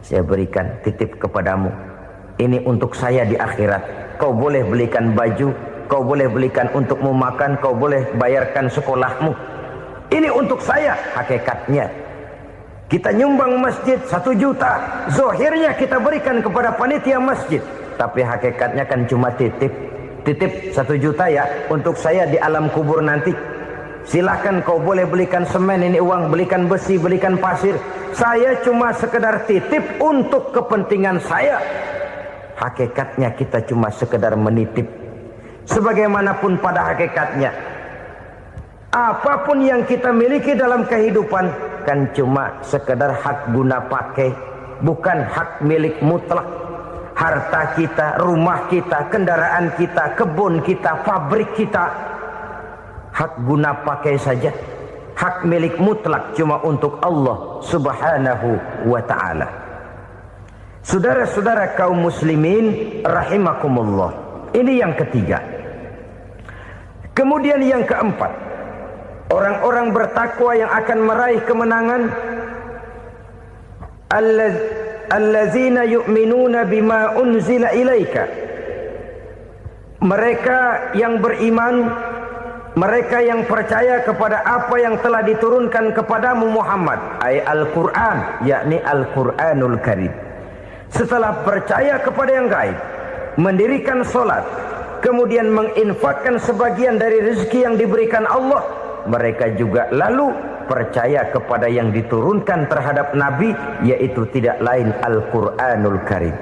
Saya berikan, titip kepadamu, ini untuk saya di akhirat. Kau boleh belikan baju, kau boleh belikan untukmu makan, kau boleh bayarkan sekolahmu. Ini untuk saya. Hakikatnya kita nyumbang masjid 1 juta, zahirnya kita berikan kepada panitia masjid, tapi hakikatnya kan cuma titip 1 juta ya untuk saya di alam kubur nanti. Silahkan kau boleh belikan semen, ini uang, belikan besi, belikan pasir. Saya cuma sekedar titip untuk kepentingan saya. Hakikatnya kita cuma sekedar menitip. Sebagaimanapun pada hakikatnya, apapun yang kita miliki dalam kehidupan kan cuma sekedar hak guna pakai, bukan hak milik mutlak. Harta kita, rumah kita, kendaraan kita, kebun kita, pabrik kita, hak guna pakai saja. Hak milik mutlak cuma untuk Allah Subhanahu wa ta'ala. Saudara-saudara kaum muslimin rahimakumullah. Ini yang ketiga. Kemudian yang keempat, orang-orang bertakwa yang akan meraih kemenangan, allazina yu'minuna bima unzila ilaika. Mereka yang beriman, mereka yang percaya kepada apa yang telah diturunkan kepadamu Muhammad, ay Al-Quran, yakni Al-Quranul Karim. Setelah percaya kepada yang gaib, mendirikan solat, kemudian menginfakkan sebagian dari rezeki yang diberikan Allah, mereka juga lalu percaya kepada yang diturunkan terhadap Nabi, yaitu tidak lain Al-Quranul Karim.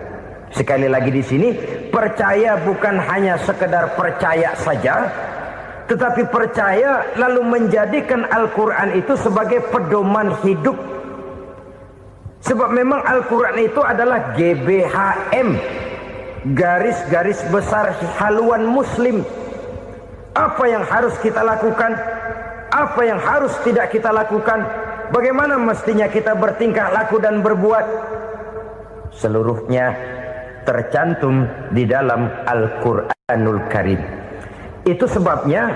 Sekali lagi di sini, percaya bukan hanya sekedar percaya saja, tetapi percaya lalu menjadikan Al-Quran itu sebagai pedoman hidup. Sebab memang Al-Quran itu adalah GBHM, garis-garis besar haluan muslim. Apa yang harus kita lakukan, apa yang harus tidak kita lakukan, bagaimana mestinya kita bertingkah laku dan berbuat, seluruhnya tercantum di dalam Al-Quranul Karim. Itu sebabnya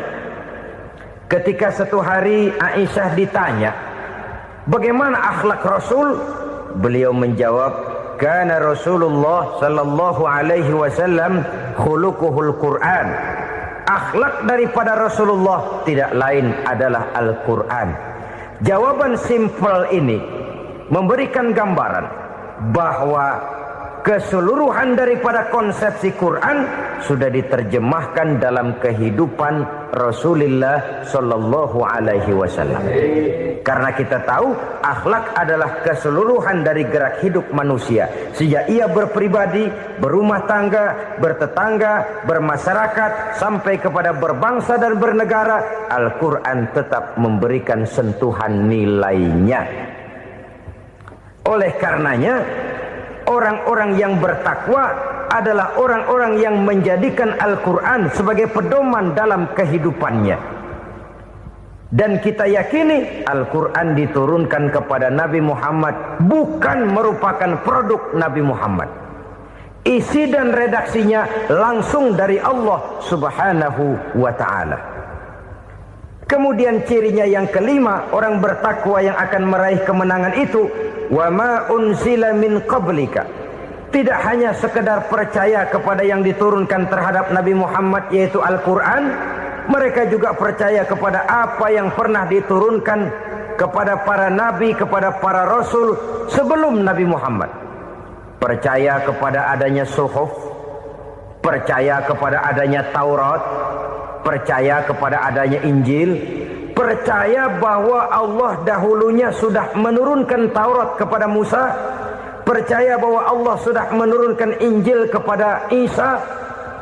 ketika satu hari Aisyah ditanya bagaimana akhlak Rasul, beliau menjawab, kana Rasulullah sallallahu alaihi wasallam khuluquhul Quran. Akhlak daripada Rasulullah tidak lain adalah Al-Quran. Jawaban simpel ini memberikan gambaran bahwa keseluruhan daripada konsepsi Quran sudah diterjemahkan dalam kehidupan Rasulullah Sallallahu Alaihi Wasallam. Karena kita tahu akhlak adalah keseluruhan dari gerak hidup manusia. Sejak ia berpribadi, berumah tangga, bertetangga, bermasyarakat, sampai kepada berbangsa dan bernegara, Al-Quran tetap memberikan sentuhan nilainya. Oleh karenanya, orang-orang yang bertakwa adalah orang-orang yang menjadikan Al-Quran sebagai pedoman dalam kehidupannya. Dan kita yakini Al-Quran diturunkan kepada Nabi Muhammad bukan merupakan produk Nabi Muhammad. Isi dan redaksinya langsung dari Allah Subhanahu wa ta'ala. Kemudian cirinya yang kelima, orang bertakwa yang akan meraih kemenangan itu, wa ma unzila min qablika. Tidak hanya sekedar percaya kepada yang diturunkan terhadap Nabi Muhammad yaitu Al-Quran, mereka juga percaya kepada apa yang pernah diturunkan kepada para nabi, kepada para rasul sebelum Nabi Muhammad. Percaya kepada adanya suhuf, percaya kepada adanya Taurat, percaya kepada adanya Injil, percaya bahwa Allah dahulunya sudah menurunkan Taurat kepada Musa, percaya bahwa Allah sudah menurunkan Injil kepada Isa,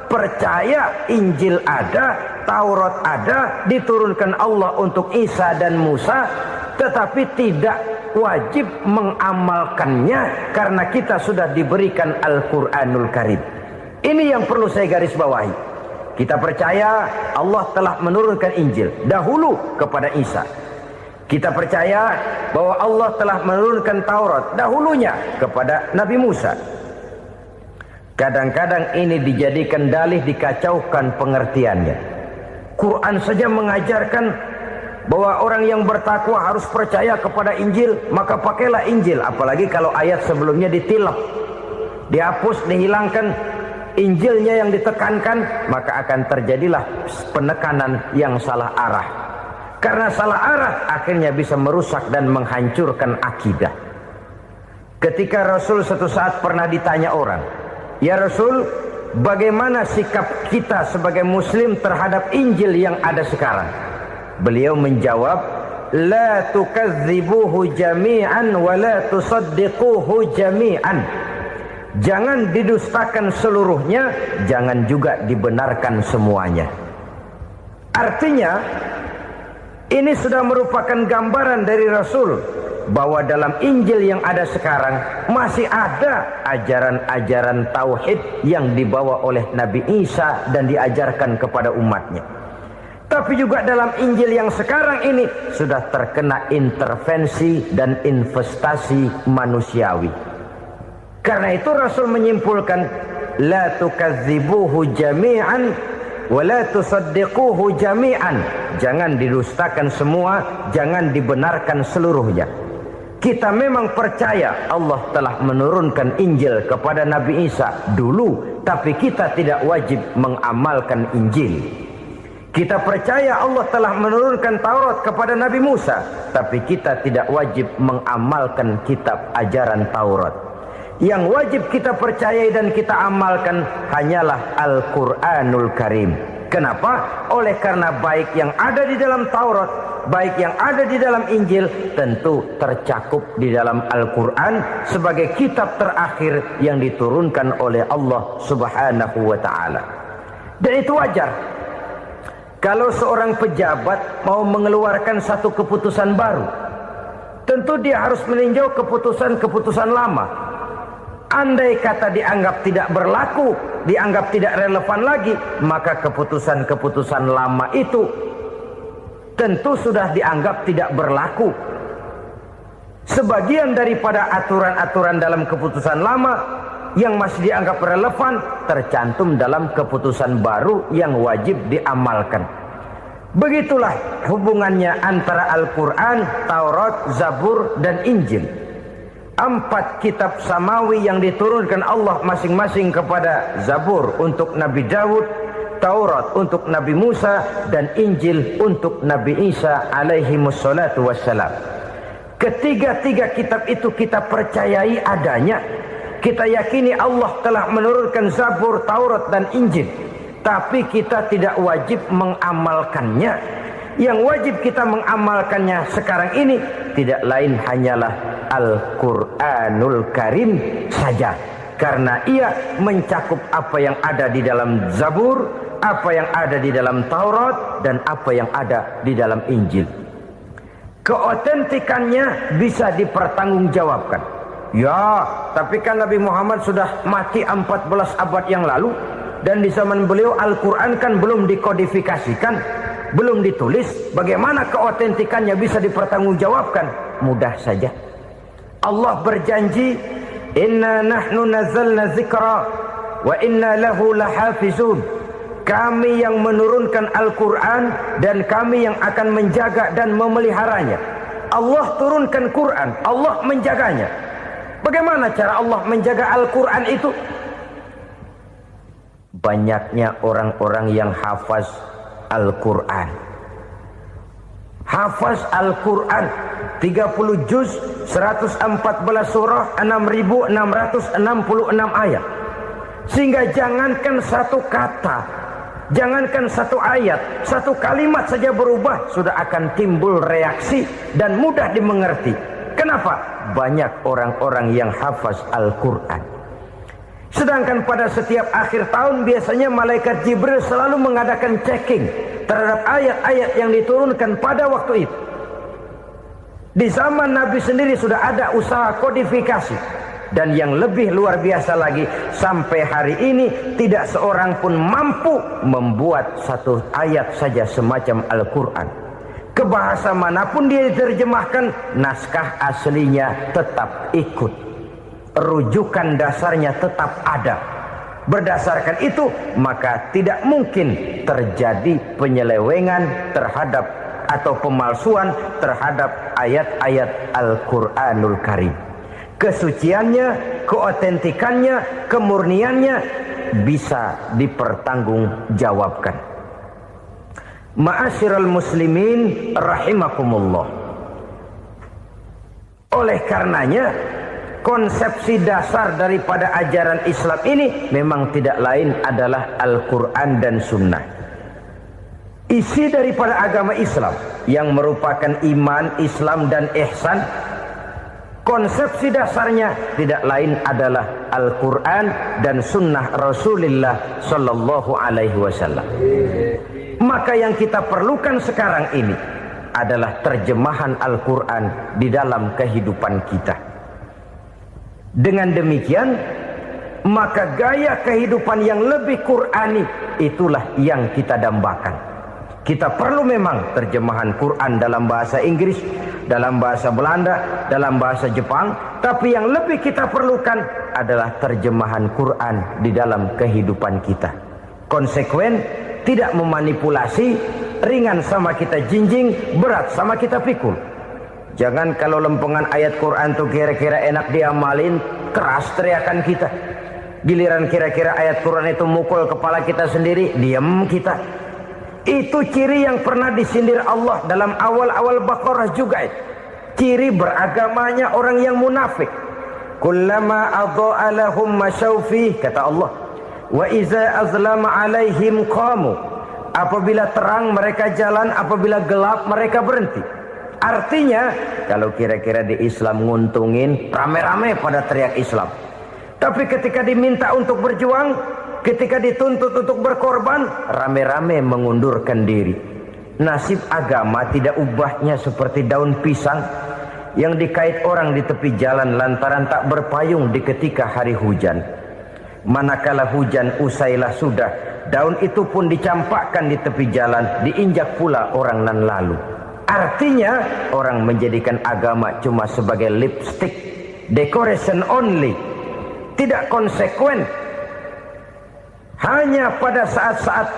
percaya Injil ada, Taurat ada, diturunkan Allah untuk Isa dan Musa, tetapi tidak wajib mengamalkannya karena kita sudah diberikan Al-Quranul Karim. Ini yang perlu saya garis bawahi. Kita percaya Allah telah menurunkan Injil dahulu kepada Isa. Kita percaya bahwa Allah telah menurunkan Taurat dahulunya kepada Nabi Musa. Kadang-kadang ini dijadikan dalih, dikacaukan pengertiannya. Quran saja mengajarkan bahwa orang yang bertakwa harus percaya kepada Injil, maka pakailah Injil. Apalagi kalau ayat sebelumnya ditilap, dihapus, dihilangkan, Injilnya yang ditekankan, maka akan terjadilah penekanan yang salah arah. Karena salah arah akhirnya bisa merusak dan menghancurkan akidah. Ketika Rasul suatu saat pernah ditanya orang, "Ya Rasul, bagaimana sikap kita sebagai muslim terhadap Injil yang ada sekarang?" Beliau menjawab, "La tukadzibuhu jami'an wa la tusaddiquhu jami'an." Jangan didustakan seluruhnya, jangan juga dibenarkan semuanya. Artinya, ini sudah merupakan gambaran dari Rasul bahwa dalam Injil yang ada sekarang masih ada ajaran-ajaran tauhid yang dibawa oleh Nabi Isa dan diajarkan kepada umatnya. Tapi juga dalam Injil yang sekarang ini sudah terkena intervensi dan investasi manusiawi. Karena itu Rasul menyimpulkan, la tukadzibuhu jami'an wa la tusaddiquhu jami'an. Jangan didustakan semua, jangan dibenarkan seluruhnya. Kita memang percaya Allah telah menurunkan Injil kepada Nabi Isa dulu, tapi kita tidak wajib mengamalkan Injil. Kita percaya Allah telah menurunkan Taurat kepada Nabi Musa, tapi kita tidak wajib mengamalkan kitab ajaran Taurat. Yang wajib kita percayai dan kita amalkan hanyalah Al-Quranul Karim. Kenapa? Oleh karena baik yang ada di dalam Taurat, baik yang ada di dalam Injil, tentu tercakup di dalam Al-Quran sebagai kitab terakhir yang diturunkan oleh Allah Subhanahu wa ta'ala. Dan itu wajar. Kalau seorang pejabat mau mengeluarkan satu keputusan baru, tentu dia harus meninjau keputusan-keputusan lama. Andai kata dianggap tidak berlaku, dianggap tidak relevan lagi, maka keputusan-keputusan lama itu tentu sudah dianggap tidak berlaku. Sebagian daripada aturan-aturan dalam keputusan lama yang masih dianggap relevan tercantum dalam keputusan baru yang wajib diamalkan. Begitulah hubungannya antara Al-Quran, Taurat, Zabur, dan Injil. 4 kitab samawi yang diturunkan Allah masing-masing kepada Zabur untuk Nabi Daud, Taurat untuk Nabi Musa, dan Injil untuk Nabi Isa alaihi wassalatu wassalam. Ketiga-tiga kitab itu kita percayai adanya, Kita yakini Allah telah menurunkan Zabur, Taurat dan Injil, tapi kita tidak wajib mengamalkannya. Yang wajib kita mengamalkannya sekarang ini tidak lain hanyalah Al-Quranul Karim saja, karena ia mencakup apa yang ada di dalam Zabur, apa yang ada di dalam Taurat, dan apa yang ada di dalam Injil. Keotentikannya bisa dipertanggungjawabkan. Ya, tapi kan Nabi Muhammad sudah mati 14 abad yang lalu, dan di zaman beliau Al-Quran kan belum dikodifikasikan, belum ditulis. Bagaimana keotentikannya bisa dipertanggungjawabkan? Mudah saja. Allah berjanji, inna nahnu nazzalna dzikra wa inna lahu lahafizun. Kami yang menurunkan Al-Quran dan kami yang akan menjaga dan memeliharanya. Allah turunkan Quran, Allah menjaganya. Bagaimana cara Allah menjaga Al-Quran itu? Banyaknya orang-orang yang hafaz Al-Quran. Hafaz Al-Quran 30 juz, 114 surah, 6.666 ayat. Sehingga jangankan satu kata, jangankan satu ayat, satu kalimat saja berubah, sudah akan timbul reaksi dan mudah dimengerti. Kenapa? Banyak orang-orang yang hafaz Al-Quran. Sedangkan pada setiap akhir tahun biasanya malaikat Jibril selalu mengadakan checking terhadap ayat-ayat yang diturunkan pada waktu itu. Di zaman Nabi sendiri sudah ada usaha kodifikasi. Dan yang lebih luar biasa lagi, sampai hari ini tidak seorang pun mampu membuat satu ayat saja semacam Al-Quran. Ke bahasa manapun dia diterjemahkan, naskah aslinya tetap ikut. Rujukan dasarnya tetap ada. Berdasarkan itu, maka tidak mungkin terjadi penyelewengan terhadap atau pemalsuan terhadap ayat-ayat Al-Quranul Karim. Kesuciannya, keotentikannya, kemurniannya bisa dipertanggungjawabkan. Ma'asyiral muslimin rahimakumullah. Oleh karenanya, konsepsi dasar daripada ajaran Islam ini memang tidak lain adalah Al-Quran dan Sunnah. Isi daripada agama Islam yang merupakan iman, Islam dan ihsan, konsepsi dasarnya tidak lain adalah Al-Quran dan Sunnah Rasulullah Sallallahu Alaihi Wasallam. Maka yang kita perlukan sekarang ini adalah terjemahan Al-Quran di dalam kehidupan kita. Dengan demikian, maka gaya kehidupan yang lebih Qurani itulah yang kita dambakan. Kita perlu memang terjemahan Quran dalam bahasa Inggris, dalam bahasa Belanda, dalam bahasa Jepang, tapi yang lebih kita perlukan adalah terjemahan Quran di dalam kehidupan kita. Konsekuen, tidak memanipulasi, ringan sama kita jinjing, berat sama kita pikul. Jangan kalau lempengan ayat Quran tuh kira-kira enak diamalin, keras teriakan kita. Giliran kira-kira ayat Quran itu mukul kepala kita sendiri, diam kita. Itu ciri yang pernah disindir Allah dalam awal-awal Baqarah juga. Ciri beragamanya orang yang munafik. Kullama adha'a lahum masyawfi, kata Allah. Wa iza azlama alaihim qamu. Apabila terang mereka jalan, apabila gelap mereka berhenti. Artinya, kalau kira-kira di Islam nguntungin, rame-rame pada teriak Islam. Tapi ketika diminta untuk berjuang, ketika dituntut untuk berkorban, rame-rame mengundurkan diri. Nasib agama tidak ubahnya seperti daun pisang yang dikait orang di tepi jalan lantaran tak berpayung di ketika hari hujan. Manakala hujan usailah sudah, daun itu pun dicampakkan di tepi jalan, diinjak pula orang nan lalu. Artinya, orang menjadikan agama cuma sebagai lipstick, decoration only, tidak konsekuen. Hanya pada saat-saat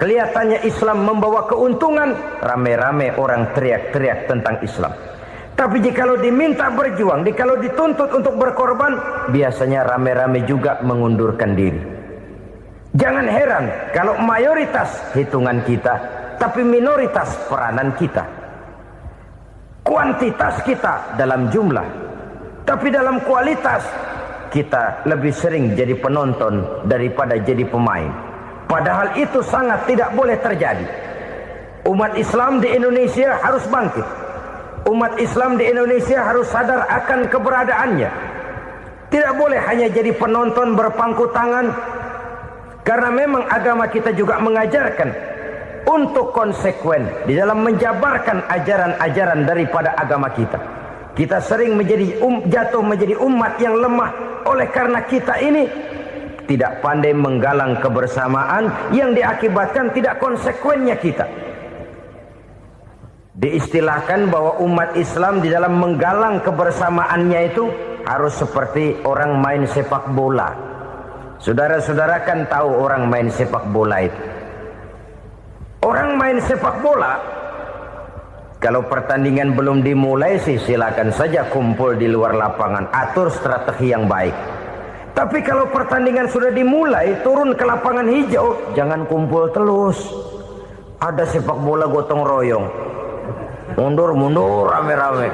kelihatannya Islam membawa keuntungan, rame-rame orang teriak-teriak tentang Islam. Tapi jikalau diminta berjuang, jikalau dituntut untuk berkorban, biasanya rame-rame juga mengundurkan diri. Jangan heran kalau mayoritas hitungan kita, tapi minoritas peranan kita. Kuantitas kita dalam jumlah, tapi dalam kualitas kita lebih sering jadi penonton daripada jadi pemain. Padahal itu sangat tidak boleh terjadi. Umat Islam di Indonesia harus bangkit. Umat Islam di Indonesia harus sadar akan keberadaannya. Tidak boleh hanya jadi penonton berpangku tangan, karena memang agama kita juga mengajarkan untuk konsekuen di dalam menjabarkan ajaran-ajaran daripada agama kita. Kita sering jatuh menjadi umat yang lemah oleh karena kita ini tidak pandai menggalang kebersamaan yang diakibatkan tidak konsekuennya kita. Diistilahkan bahwa umat Islam di dalam menggalang kebersamaannya itu harus seperti orang main sepak bola. Saudara-saudara kan tahu orang main sepak bola itu. Orang main sepak bola, kalau pertandingan belum dimulai sih silakan saja kumpul di luar lapangan, atur strategi yang baik. Tapi kalau pertandingan sudah dimulai, turun ke lapangan hijau, jangan kumpul terus. Ada sepak bola gotong royong, mundur-mundur rame-rame,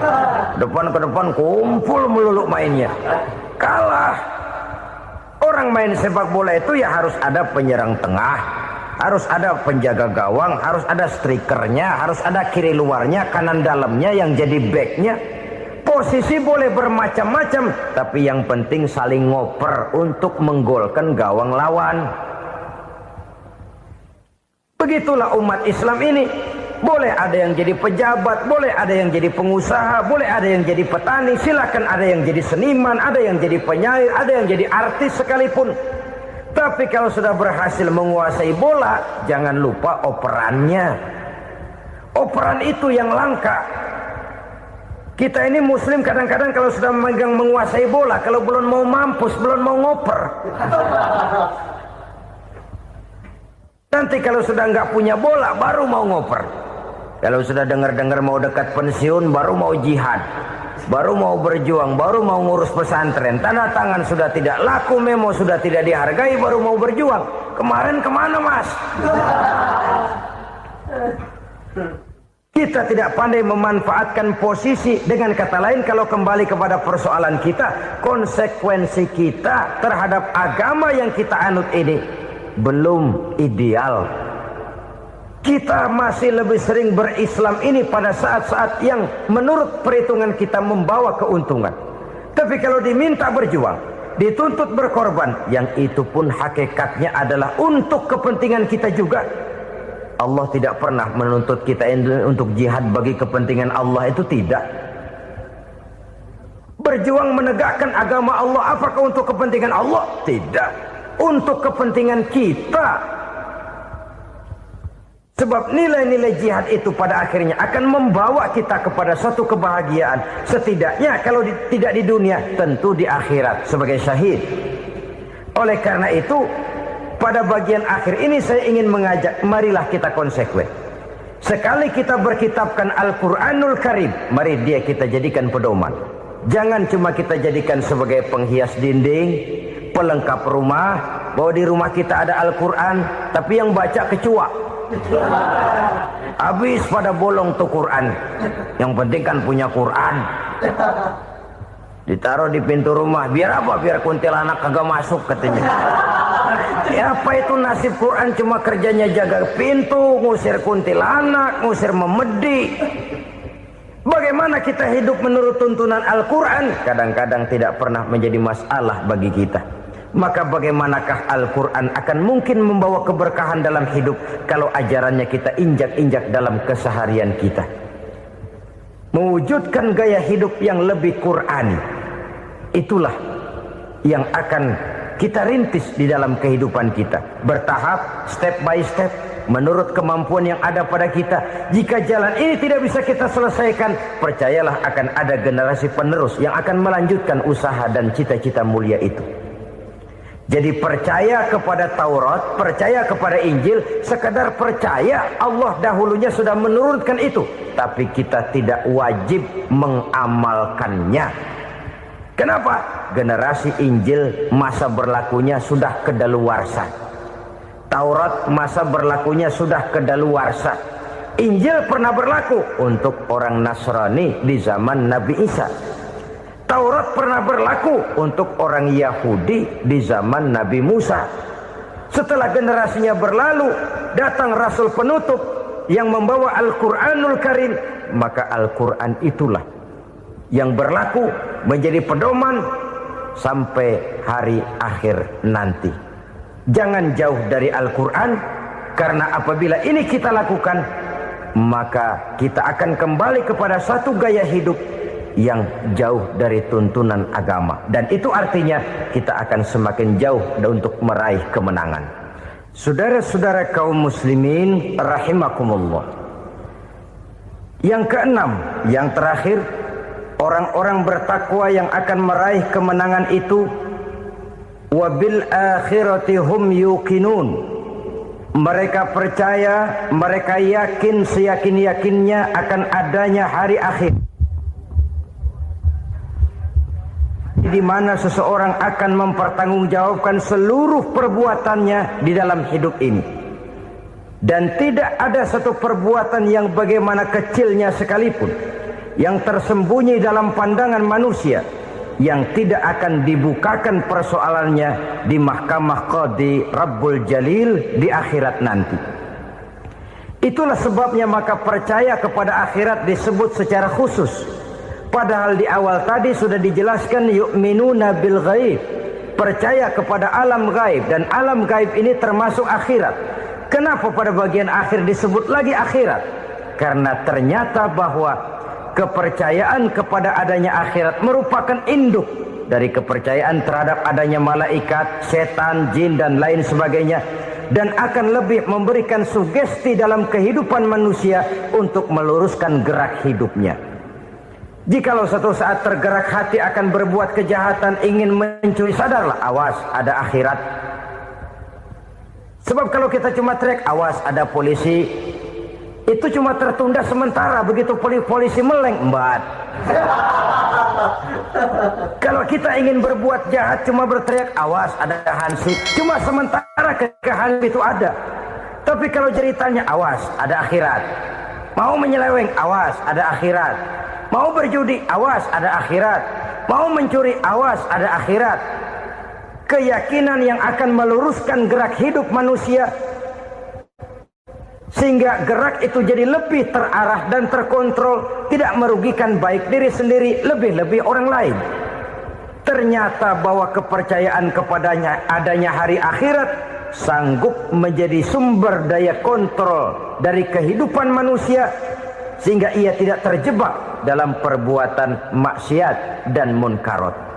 depan ke depan kumpul melulu mainnya. Kalah. Orang main sepak bola itu ya harus ada penyerang tengah, harus ada penjaga gawang, harus ada strikernya, harus ada kiri luarnya, kanan dalamnya yang jadi backnya. Posisi boleh bermacam-macam, tapi yang penting saling ngoper untuk menggolkan gawang lawan. Begitulah umat Islam ini. Boleh ada yang jadi pejabat, boleh ada yang jadi pengusaha, boleh ada yang jadi petani, silakan ada yang jadi seniman, ada yang jadi penyair, ada yang jadi artis sekalipun. Tapi kalau sudah berhasil menguasai bola, jangan lupa operannya. Operan itu yang langka. Kita ini muslim kadang-kadang kalau sudah memegang menguasai bola, kalau belum mau mampus, belum mau ngoper. Nanti kalau sudah nggak punya bola, baru mau ngoper. Kalau sudah dengar-dengar mau dekat pensiun, baru mau jihad, baru mau berjuang, baru mau ngurus pesantren. Tanda tangan sudah tidak laku, memo sudah tidak dihargai, baru mau berjuang. Kemarin kemana mas? Kita tidak pandai memanfaatkan posisi. Dengan kata lain, kalau kembali kepada persoalan kita, konsekuensi kita terhadap agama yang kita anut ini belum ideal. Kita masih lebih sering berislam ini pada saat-saat yang menurut perhitungan kita membawa keuntungan. Tapi kalau diminta berjuang, dituntut berkorban, yang itu pun hakikatnya adalah untuk kepentingan kita juga. Allah tidak pernah menuntut kita untuk jihad bagi kepentingan Allah, itu tidak. Berjuang menegakkan agama Allah, apakah untuk kepentingan Allah? Tidak. Untuk kepentingan kita. Sebab nilai-nilai jihad itu pada akhirnya akan membawa kita kepada satu kebahagiaan. Setidaknya kalau tidak di dunia, tentu di akhirat sebagai syahid. Oleh karena itu, pada bagian akhir ini saya ingin mengajak, marilah kita konsekuen. Sekali kita berkitabkan Al-Quranul Karim, mari dia kita jadikan pedoman. Jangan cuma kita jadikan sebagai penghias dinding, pelengkap rumah, bahwa di rumah kita ada Al-Quran, tapi yang baca kecoa. Habis pada bolong tuh Quran. Yang penting kan punya Quran. Ditaruh di pintu rumah. Biar apa? Biar kuntilanak kagak masuk katanya. Ya apa itu nasib Quran, cuma kerjanya jaga pintu, ngusir kuntilanak, ngusir memedi. Bagaimana kita hidup menurut tuntunan Al-Quran? Kadang-kadang tidak pernah menjadi masalah bagi kita. Maka bagaimanakah Al-Quran akan mungkin membawa keberkahan dalam hidup kalau ajarannya kita injak-injak dalam keseharian kita? Mewujudkan gaya hidup yang lebih Qurani, itulah yang akan kita rintis di dalam kehidupan kita. Bertahap, step by step, menurut kemampuan yang ada pada kita. Jika jalan ini tidak bisa kita selesaikan, percayalah akan ada generasi penerus yang akan melanjutkan usaha dan cita-cita mulia itu. Jadi percaya kepada Taurat, percaya kepada Injil, sekadar percaya Allah dahulunya sudah menurunkan itu. Tapi kita tidak wajib mengamalkannya. Kenapa? Generasi Injil masa berlakunya sudah kedaluwarsa. Taurat masa berlakunya sudah kedaluwarsa. Injil pernah berlaku untuk orang Nasrani di zaman Nabi Isa. Taurat pernah berlaku untuk orang Yahudi di zaman Nabi Musa. Setelah generasinya berlalu, datang Rasul penutup yang membawa Al-Quranul Karim, maka Al-Quran itulah yang berlaku menjadi pedoman sampai hari akhir nanti. Jangan jauh dari Al-Quran, karena apabila ini kita lakukan, maka kita akan kembali kepada satu gaya hidup yang jauh dari tuntunan agama, dan itu artinya kita akan semakin jauh untuk meraih kemenangan. Saudara-saudara kaum muslimin rahimakumullah, yang keenam, yang terakhir, orang-orang bertakwa yang akan meraih kemenangan itu wabil akhirati hum yuqinun. Mereka percaya, mereka yakin seyakin-yakinnya akan adanya hari akhir, di mana seseorang akan mempertanggungjawabkan seluruh perbuatannya di dalam hidup ini. Dan tidak ada satu perbuatan yang bagaimana kecilnya sekalipun, yang tersembunyi dalam pandangan manusia, yang tidak akan dibukakan persoalannya di mahkamah Qadi Rabbul Jalil di akhirat nanti. Itulah sebabnya maka percaya kepada akhirat disebut secara khusus. Padahal di awal tadi sudah dijelaskan yu'minuna bil ghaib, percaya kepada alam gaib, dan alam gaib ini termasuk akhirat. Kenapa pada bagian akhir disebut lagi akhirat? Karena ternyata bahwa kepercayaan kepada adanya akhirat merupakan induk dari kepercayaan terhadap adanya malaikat, setan, jin, dan lain sebagainya, dan akan lebih memberikan sugesti dalam kehidupan manusia untuk meluruskan gerak hidupnya. Jikalau satu saat tergerak hati akan berbuat kejahatan, ingin mencuri, sadarlah, awas ada akhirat. Sebab kalau kita cuma teriak awas ada polisi, itu cuma tertunda sementara. Begitu polisi meleng, embat. Kalau kita ingin berbuat jahat cuma berteriak awas ada hansip, cuma sementara ketika hansip itu ada. Tapi kalau ceritanya awas ada akhirat, mau menyeleweng awas ada akhirat, mau berjudi awas ada akhirat, mau mencuri awas ada akhirat. Keyakinan yang akan meluruskan gerak hidup manusia sehingga gerak itu jadi lebih terarah dan terkontrol, tidak merugikan baik diri sendiri, lebih-lebih orang lain. Ternyata bahwa kepercayaan kepadanya adanya hari akhirat sanggup menjadi sumber daya kontrol dari kehidupan manusia, sehingga ia tidak terjebak dalam perbuatan maksiat dan munkarat.